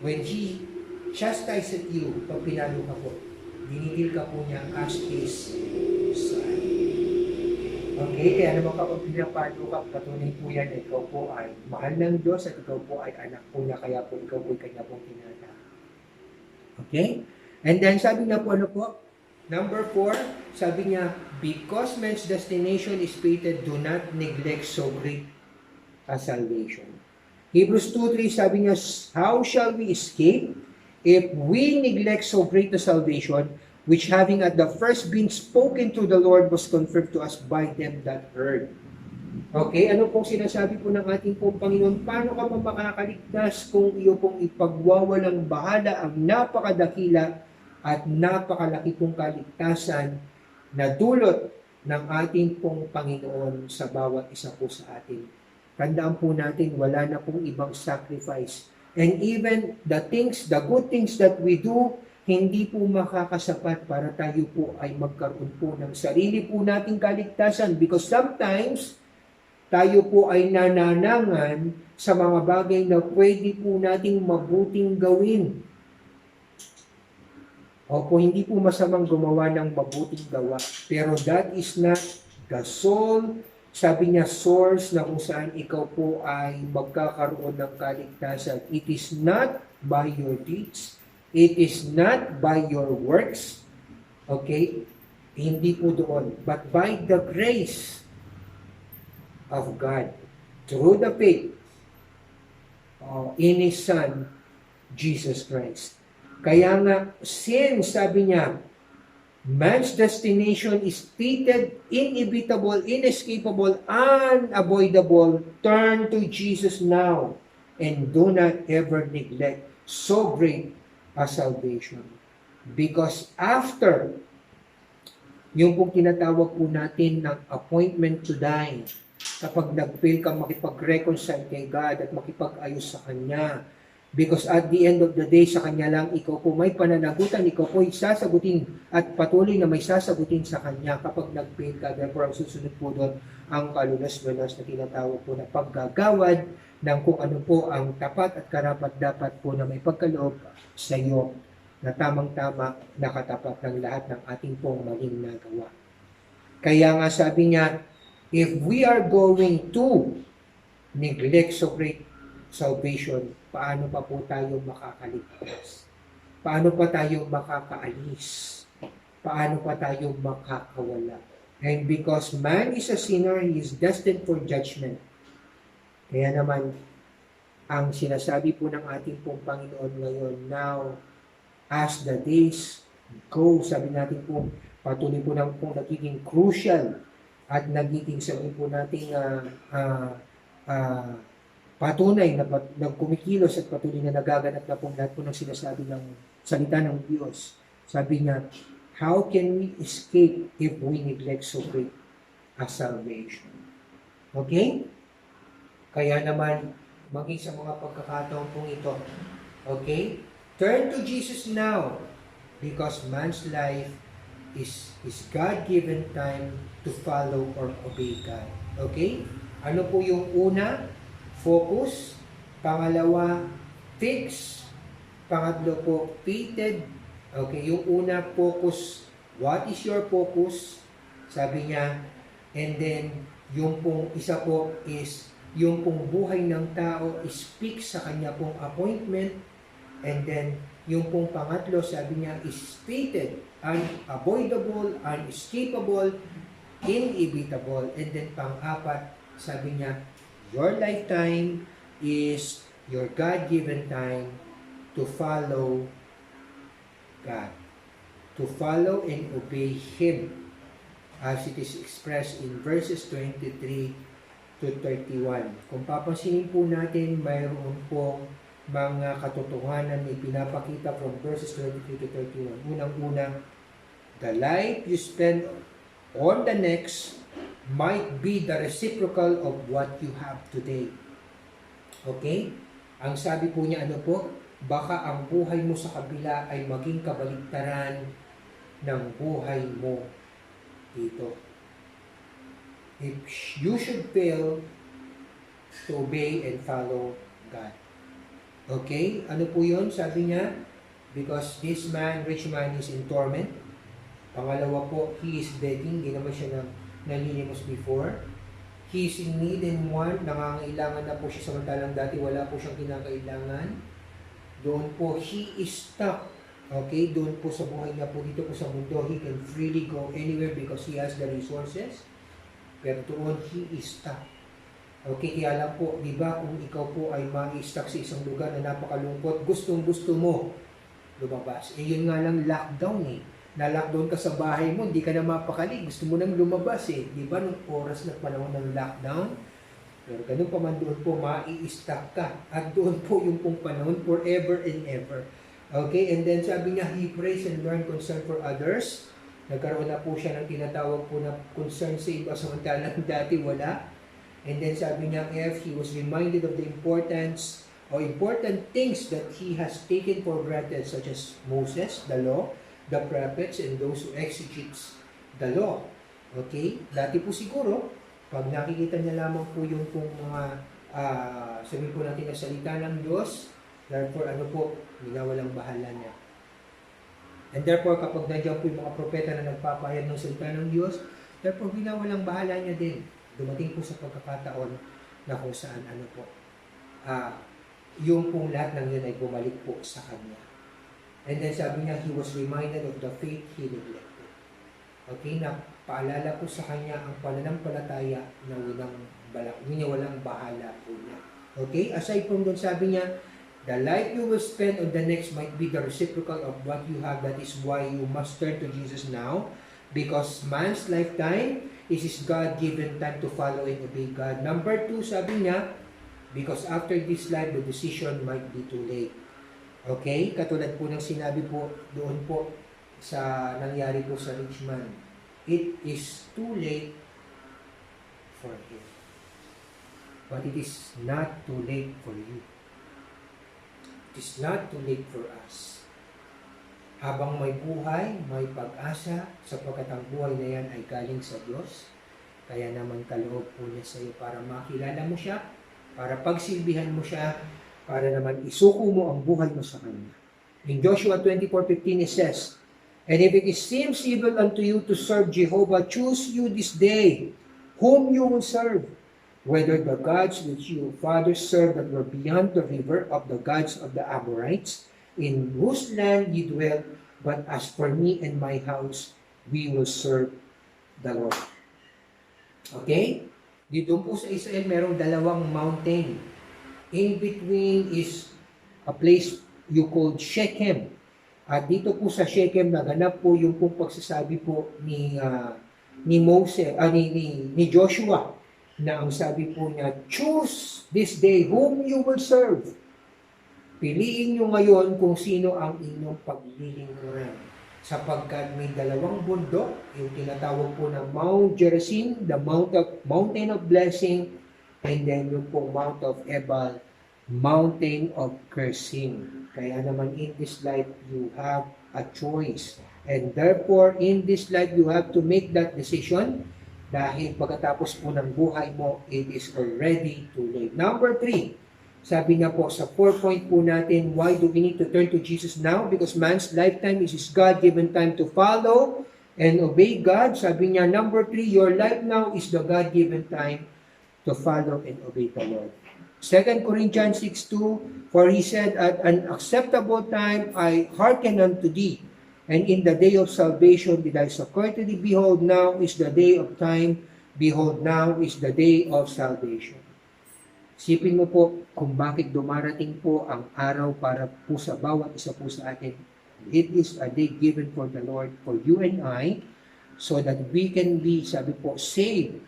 When He chastise at you, pag pinalo ka po, dinigil ka po niya as His son. Okay, kaya naman kapag pinapalo ka, patunay po yan, ikaw po ay mahal ng Diyos at ikaw po ay anak po niya, kaya po ikaw po ay kanya pong tinata. Okay? And then sabi niya po, ano po? Number 4, sabi niya, because man's destination is fated, do not neglect so great a salvation. Hebrews 2:3, sabi niya, how shall we escape if we neglect so great a salvation, which having at the first been spoken to the Lord was confirmed to us by them that heard. Okay, ano pong sinasabi po ng ating pong Panginoon? Paano ka makakaligtas kung iyo pong ipagwawalang bahala ang napakadakila at napakalaki pong kaligtasan na dulot ng ating pong Panginoon sa bawat isa po sa atin? Tandaan po natin, wala na pong ibang sacrifice. And even the good things that we do, hindi po makakasapat para tayo po ay magkaroon po ng sarili po nating kaligtasan. Because sometimes, tayo po ay nananangan sa mga bagay na pwede po nating mabuting gawin. Opo, hindi po masamang gumawa ng mabuting gawa. Pero that is not the sole, sabi niya, source na kung saan ikaw po ay magkakaroon ng kaligtasan. It is not by your deeds. It is not by your works. Okay? Hindi po doon. But by the grace of God, through the faith in His Son, Jesus Christ. Kaya nga, since, sabi niya, man's destination is fated, inevitable, inescapable, unavoidable, turn to Jesus now and do not ever neglect so great a salvation. Because after, yung pong tinatawag po natin ng appointment to die, kapag nag-fail ka makipag-reconcile kay God at makipag-ayos sa Kanya, because at the end of the day, sa Kanya lang, ikaw po may pananagutan, ikaw po ay sasagutin at patuloy na may sasagutin sa Kanya kapag nag-fail ka. Therefore, ang susunod po doon, ang kalunas-lunas na tinatawag po na paggagawad ng kung ano po ang tapat at karapat-dapat po na may pagkaloob sa iyo na tamang-tama nakatapat ng lahat ng ating pong maling nagawa. Kaya nga sabi niya, if we are going to neglect so great salvation, paano pa po tayo makakaligtas? Paano pa tayo makakaalis? Paano pa tayo makakawala? And because man is a sinner, he is destined for judgment. Kaya naman, ang sinasabi po ng ating pong Panginoon ngayon, now, as the days go, sabi natin po, patuloy po ng pong nagiging crucial at nagiging, sabi po natin, patunay na nagkumikilos at patuloy na nagaganap na pong lahat po ng sinasabi ng salita ng Diyos. Sabi niya, how can we escape if we neglect so great a salvation? Okay? Kaya naman, maging sa mga pagkakataon pong ito, okay? Turn to Jesus now, because man's life is God-given time to follow or obey God. Okay? Ano po yung una? Focus. Pangalawa, fix. Pangatlo po, fated. Okay, yung una, focus. What is your focus? Sabi niya. And then, yung pong isa po is, yung pong buhay ng tao is fix sa kanya pong appointment. And then, yung pong pangatlo, sabi niya, is fated, unavoidable, unescapable, inevitable. And then, pang-apat, sabi niya, your lifetime is your God-given time to follow God, to follow and obey Him, as it is expressed in verses 23 to 31. Kung papansinin po natin, mayroon pong mga katotohanan na pinapakita from verses 23 to 31. Unang-una, the life you spend on the next might be the reciprocal of what you have today. Okay? Ang sabi po niya, ano po? Baka ang buhay mo sa kabila ay maging kabaligtaran ng buhay mo dito. If you should fail to obey and follow God. Okay? Ano po yun? Sabi niya, because this man, rich man, is in torment. Pangalawa po, he is begging. Hindi naman siya nalilimos before. He is in need and want. Nangangailangan na po siya, samantalang dati wala po siyang kinakailangan. Doon po, he is stuck. Okay? Doon po sa buhay niya po, dito po sa mundo, he can freely go anywhere because he has the resources. Pero doon, he is stuck. Okay, kaya lang po, di ba, kung ikaw po ay ma-stuck sa isang lugar na napakalungkot, gustong-gusto mo lumabas. Eh, yun nga lang lockdown eh. Na-lockdown ka sa bahay mo, hindi ka na mapakali. Gusto mo nang lumabas eh. Di ba, nung oras na panahon ng lockdown? Pero ganun pa man doon po, ma-i-stuck ka. At doon po yung pong panahon forever and ever. Okay, and then sabi niya, he prays and learn concern for others. Nagkaroon na po siya ng tinatawag po na concern sa iba, samantalang dati wala. And then sabi niya, F, he was reminded of the importance or important things that he has taken for granted, such as Moses, the law, the prophets, and those who executes the law. Okay? Dati po siguro, pag nakikita niya lamang po yung pong mga, sabihin po natin na salita ng Diyos, therefore, ano po, walang bahala niya. And therefore, kapag nandiyan po yung mga propeta na nagpapahayag ng salita ng Diyos, therefore, walang bahala niya din. Dumating po sa pagkakataon na kung saan ano po, yung pong lahat ng yun ay bumalik po sa kanya. And then sabi niya, he was reminded of the faith he neglected. Okay, na paalala po sa kanya ang pananampalataya na walang bahala po niya. Okay, aside from doon sabi niya, the life you will spend on the next might be the reciprocal of what you have. That is why you must turn to Jesus now. Because man's lifetime is his God-given time to follow and obey God. Number 2, sabi niya, because after this life, the decision might be too late. Okay? Katulad po ng sinabi po doon po sa nangyari po sa rich man. It is too late for him. But it is not too late for you. It is not too late for us. Habang may buhay, may pag-asa, sapagkat ang buhay na yan ay galing sa Diyos. Kaya naman kaloob po niya sa iyo para makilala mo siya, para pagsilbihan mo siya, para naman isuko mo ang buhay mo sa Kanya. In Joshua 24:15 it says, and if it seems evil unto you to serve Jehovah, choose you this day whom you will serve, whether the gods which your fathers served that were beyond the river, of the gods of the Amorites, in whose land ye dwell, but as for me and my house, we will serve the Lord. Okay? Dito po sa Israel, merong dalawang mountain. In between is a place you called Shechem. At dito po sa Shechem, naganap po yung pong pagsasabi po ni Joshua, na ang sabi po niya, choose this day whom you will serve. Piliin nyo ngayon kung sino ang inyong paglilingkuran. Sapagkat may dalawang bundok, yung tinatawag po na Mount Gerizim, the Mountain of Blessing, and then yung po Mount of Ebal, Mountain of Cursing. Kaya naman in this life, you have a choice. And therefore, in this life, you have to make that decision dahil pagkatapos po ng buhay mo, it is already too late. Number 3, sabi nga po sa 4 point po natin, why do we need to turn to Jesus now? Because man's lifetime is his God-given time to follow and obey God. Sabi niya, number 3, your life now is the God-given time to follow and obey the Lord. 2 Corinthians 6:2, for he said, at an acceptable time I hearken unto thee, and in the day of salvation did I succor to thee. Behold, now is the day of time. Behold, now is the day of salvation. Isipin mo po kung bakit dumarating po ang araw para po sa bawat isa po sa atin. It is a day given for the Lord, for you and I, so that we can be, sabi po, saved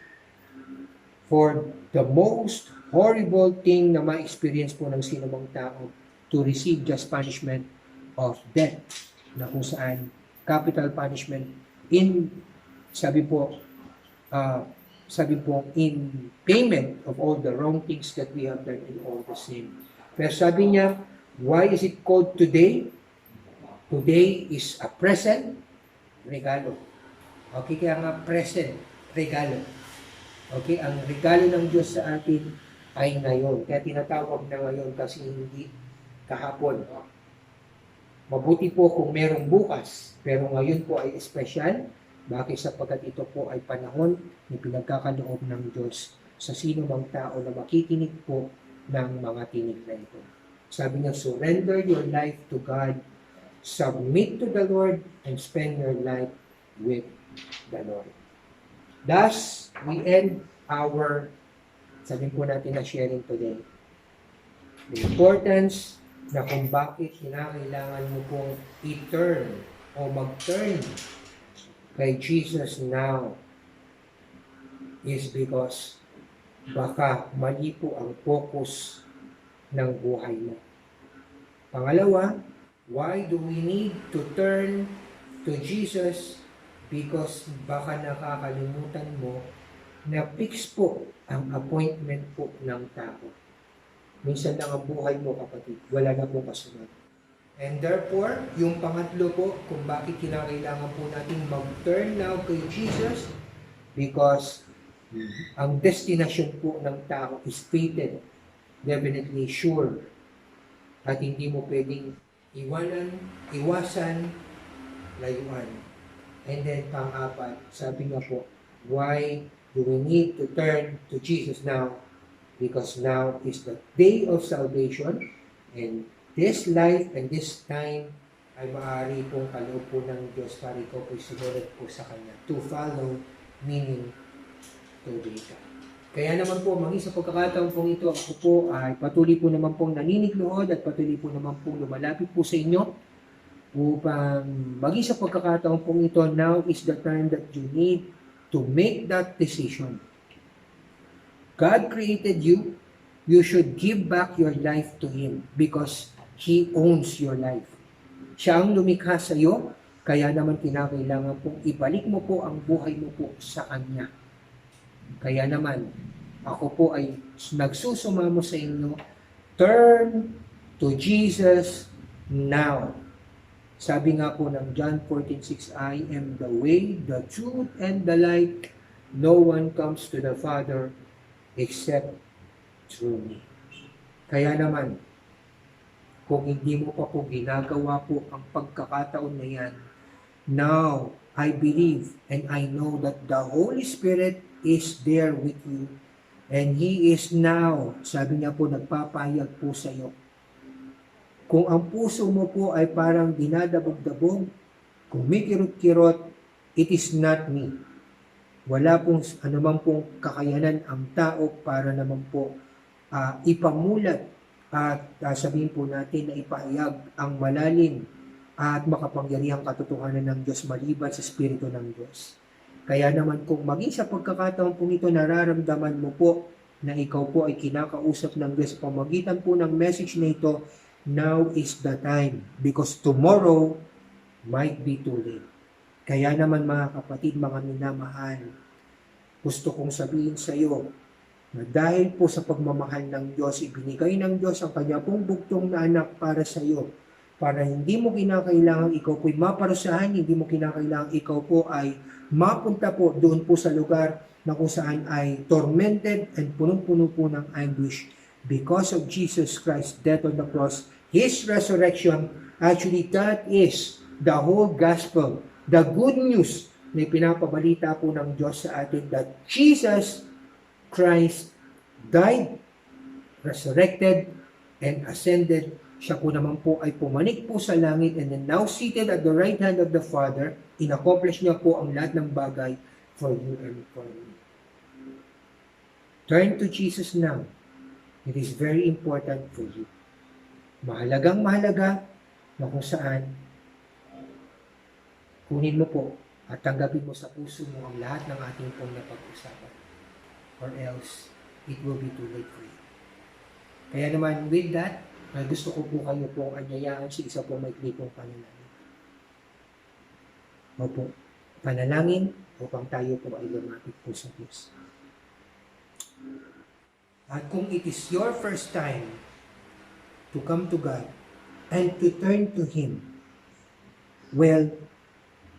for the most horrible thing na ma-experience po ng sinumang tao, to receive just punishment of death, na kung saan capital punishment in, sabi po, in payment of all the wrong things that we have done in all the sin. Pero sabi niya, why is it called today? Today is a present regalo. Okay, kaya nga present regalo. Okay, ang regalo ng Diyos sa atin ay ngayon. Kaya tinatawag na ngayon kasi hindi kahapon. Mabuti po kung merong bukas, pero ngayon po ay espesyal. Bakit? Sapagkat ito po ay panahon ni pinagkakaloob ng Diyos sa sino mang tao na makikinig po ng mga tinig na ito. Sabi niya, surrender your life to God, submit to the Lord, and spend your life with the Lord. Thus, we end our, sabihin po natin na sharing today. The importance na kung bakit kinakailangan mo pong i-turn o mag-turn kay Jesus now is because baka mali po ang focus ng buhay mo. Pangalawa, why do we need to turn to Jesus? Because baka nakakalimutan mo na fix po ang appointment po ng tao. Minsan lang ang buhay mo, kapatid. Wala na po kasunod. And therefore, yung pangatlo po, kung bakit kinakailangan po natin mag-turn now kay Jesus, because ang destination po ng tao is fated, definitely sure, at hindi mo pwedeng iwasan, layuan. And then, pang-apat, sabi nga po, why do we need to turn to Jesus now? Because now is the day of salvation, and this life and this time ay maaari pong kaloob po ng Diyos para ikaw po'y sumunod po sa Kanya. To follow, meaning to obey God. Kaya naman po, maging sa pagkakataon pong ito, ako po ay patuloy po naman pong naninigluhod at patuloy po naman pong lumalapit po sa inyo upang maging sa pagkakataon pong ito, now is the time that you need to make that decision. God created you. You should give back your life to Him because He owns your life. Siya ang lumikha sa iyo, kaya naman kinakailangan pong ibalik mo po ang buhay mo po sa Kanya. Kaya naman, ako po ay nagsusumamo sa inyo, turn to Jesus now. Sabi nga po ng John 14:6, I am the way, the truth, and the light. No one comes to the Father except through me. Kaya naman, kung hindi mo pa po ginagawa po ang pagkakataon na yan, now, I believe and I know that the Holy Spirit is there with you. And He is now, sabi niya po, nagpapahayag po sa iyo. Kung ang puso mo po ay parang dinadabog-dabog, kumikirot-kirot, it is not me. Wala pong anumang pong kakayanan ang tao para naman po ipamulat at sabihin po natin na ipahayag ang malalim at makapangyarihang katotohanan ng Diyos maliban sa Espiritu ng Diyos. Kaya naman kung maging sa pagkakataon po ito nararamdaman mo po na ikaw po ay kinakausap ng Diyos sa pamagitan po ng message na ito, now is the time because tomorrow might be too late. Kaya naman mga kapatid, mga minamahal, gusto kong sabihin sa iyo na dahil po sa pagmamahal ng Diyos, ibinigay ng Diyos ang kanya pong bugtong na anak para sa iyo. para hindi mo kinakailangan ikaw po'y maparusahan, hindi mo kinakailangan ikaw po ay mapunta po doon po sa lugar na kung saan ay tormented and punong-puno po ng anguish because of Jesus Christ's death on the cross, His resurrection. Actually, that is the whole gospel, the good news na pinapabalita po ng Diyos sa atin that Jesus Christ died, resurrected, and ascended. Siya po naman po ay pumanik po sa langit and then now seated at the right hand of the Father, in-accomplish niya po ang lahat ng bagay for you and for me. Turn to Jesus now. It is very important for you. Mahalagang mahalaga na kung saan kunin mo po at tanggapin mo sa puso mo ang lahat ng ating pong napag-usapan. Or else, it will be too late for you. Kaya naman, with that, gusto ko po kayo pong anyayaan sa isa pong may klipong panalangin. Opo, panalangin upang tayo po ay lumapit po sa Diyos. At kung it is your first time to come to God and to turn to Him, well,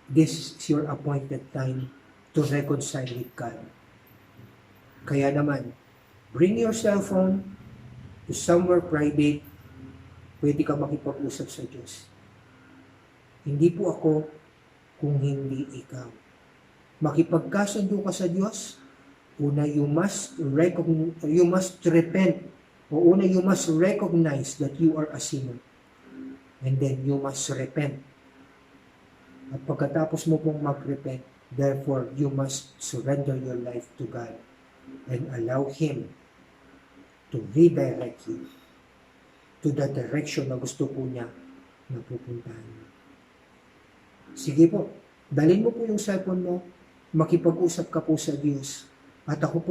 this is your appointed time to reconcile with God. Kaya naman, bring your cell phone to somewhere private, pwede ka makipag-usap sa Diyos. Hindi po ako kung hindi ikaw. Makipagkasundo ka sa Diyos, una, you must repent, o una, you must recognize that you are a sinner. And then, you must repent. At pagkatapos mo pong mag-repent, therefore, you must surrender your life to God and allow Him to redirect you to the direction na gusto po niya na pupuntahan mo. Sige po, dalhin mo po yung cellphone mo, makipag-usap ka po sa Diyos. At ako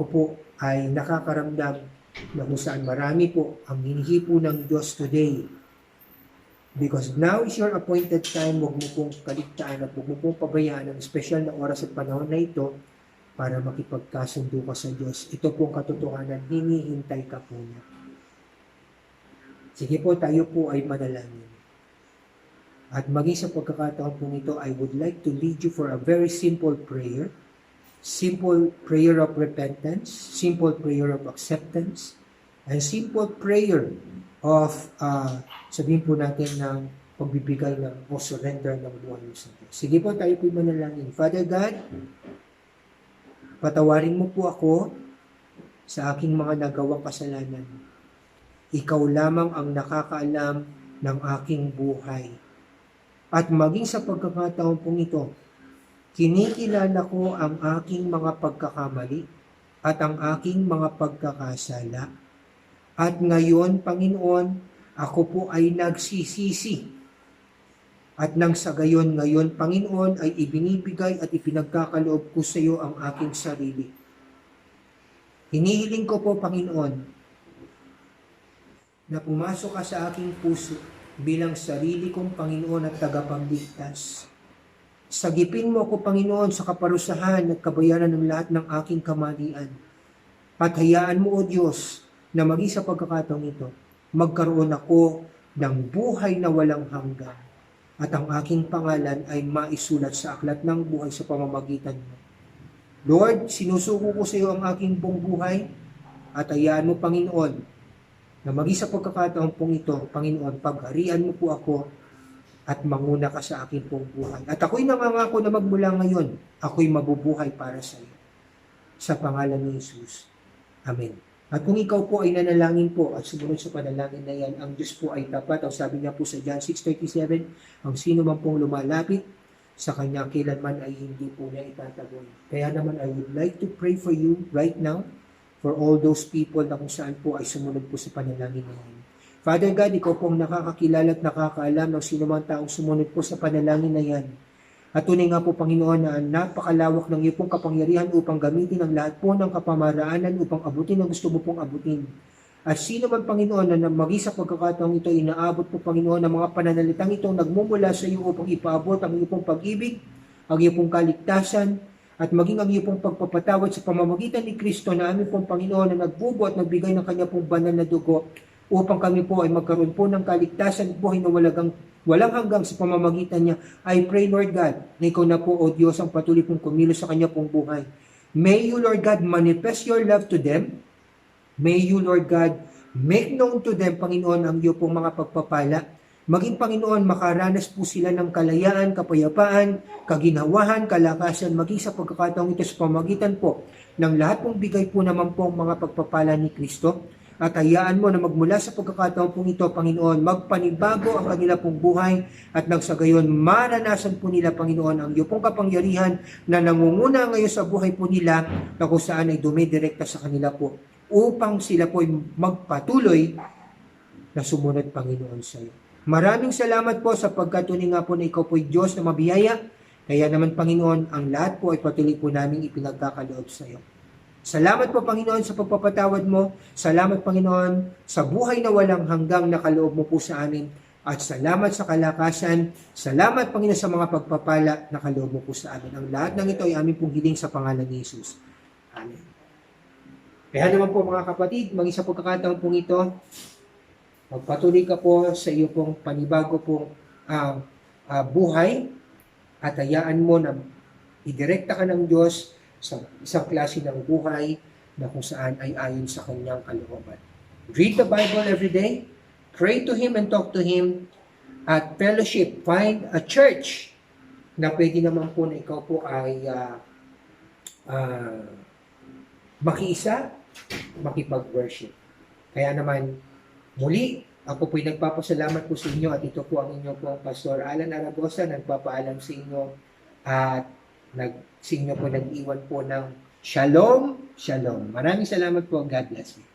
po ay nakakaramdam na kung saan marami po ang hinihipo ng Diyos today. Because now is your appointed time, huwag mo pong kaligtaan at huwag mo pong pabayaan ang special na oras at panahon na ito para makipagkasundo ka sa Diyos. Ito pong katotohanan, hinihintay ka po niya. Sige po, tayo po ay manalangin. At maging sa pagkakataon po ito, I would like to lead you for a very simple prayer. Simple prayer of repentance, simple prayer of acceptance, and simple prayer of, sabihin po natin ng pagbibigay ng o surrender ng buhay mo sa Diyos. Sige po, tayo po'y manalangin. Father God, patawarin mo po ako sa aking mga nagawang kasalanan. Ikaw lamang ang nakakaalam ng aking buhay. At maging sa pagkakataon pong ito, kinikilala ko ang aking mga pagkakamali at ang aking mga pagkakasala. At ngayon, Panginoon, ako po ay nagsisisi. At nang sa gayon ngayon, Panginoon, ay ibinibigay at ipinagkakaloob ko sa iyo ang aking sarili. Hinihiling ko po, Panginoon, na pumasok ka sa aking puso bilang sarili kong Panginoon at tagapagligtas. Sagipin mo ako, Panginoon, sa kaparusahan at kabayaran ng lahat ng aking kamalian. At hayaan mo, O Diyos, na maging sa pagkakataong ito, magkaroon ako ng buhay na walang hanggan. At ang aking pangalan ay maisulat sa aklat ng buhay sa pamamagitan mo. Lord, sinusuko ko sa iyo ang aking buong buhay at hayaan mo, Panginoon, na maging sa pagkakataong pong ito, Panginoon, pagharian mo po ako at manguna ka sa aking pong buhay. At ako'y nangangako na magmula ngayon, ako'y mabubuhay para sa iyo. Sa pangalan ni Jesus. Amen. At kung ikaw po ay nanalangin po at sumunod sa panalangin na yan, ang Diyos po ay tapat. Ang sabi niya po sa John 6:37, ang sino man pong lumalapit sa Kanya kailanman ay hindi po niya itataboy. Kaya naman I would like to pray for you right now, for all those people na kung saan po ay sumunod po sa panalangin na yan. Father God, ikaw pong nakakakilala at nakakaalam ng sino man taong sumunod po sa panalangin na yan. At tunay nga po, Panginoon, na napakalawak ng iyong pong kapangyarihan upang gamitin ang lahat po ng kapamaraanan upang abutin ang gusto mo pong abutin. At sino man, Panginoon, na maging sa pagkakataong ito, inaabot po, Panginoon, ng mga pananalitang ito nagmumula sa iyo upang ipaabot ang iyong pong pag-ibig, ang iyong pong kaligtasan, at maging ang iyong pong pagpapatawad sa pamamagitan ni Kristo na aming pong Panginoon na nagbubo at nagbigay ng kanya pong banal na dugo. upang kami po ay magkaroon po ng kaligtasan at buhay na walang hanggang sa pamamagitan niya. I pray, Lord God, na ikaw na po, O Diyos, ang patuloy pong kumilos sa kanya pong buhay. May you, Lord God, manifest your love to them. May you, Lord God, make known to them, Panginoon, ang iyo pong mga pagpapala. Maging, Panginoon, makaranas po sila ng kalayaan, kapayapaan, kaginhawahan, kalakasan, maging sa pagkakataong ito sa pamagitan po ng lahat pong bigay po naman po ang mga pagpapala ni Kristo. At hayaan mo na magmula sa pagkakataon pong ito, Panginoon, magpanibago ang kanila pong buhay at nang sa gayon, maranasan po nila, Panginoon, ang iyo pong kapangyarihan na nangunguna ngayon sa buhay po nila na kung saan ay dumidirekta sa kanila po upang sila po ay magpatuloy na sumunod, Panginoon, sa iyo. Maraming salamat po sa pagkatuloy nga po na ikaw po ay Diyos na mabiyaya. Kaya naman, Panginoon, ang lahat po ay patuloy po namin ipinagkakaloob sa iyo. Salamat po, Panginoon, sa pagpapatawad mo. Salamat, Panginoon, sa buhay na walang hanggang nakaloob mo po sa amin. At salamat sa kalakasan. Salamat, Panginoon, sa mga pagpapala na kaloob mo po sa amin. Ang lahat ng ito ay aming pong hiling sa pangalan ni Jesus. Amen. Kaya naman po, mga kapatid, mag-isa pagkakataon pong ito, magpatuloy ka po sa iyo pong panibago pong buhay at hayaan mo na idirekta ka ng Diyos sa isang klase ng buhay na kung saan ay ayon sa kanyang kalooban. Read the Bible every day, pray to Him and talk to Him, at fellowship, find a church na pwede naman po na ikaw po ay makiisa, makipag-worship. Kaya naman, muli, ako po'y nagpapasalamat po sa inyo at ito po ang inyo pong Pastor Alan Aragosa, nagpapaalam sa inyo at sa inyo po nag-iwan po ng Shalom, Shalom. Maraming salamat po. God bless you.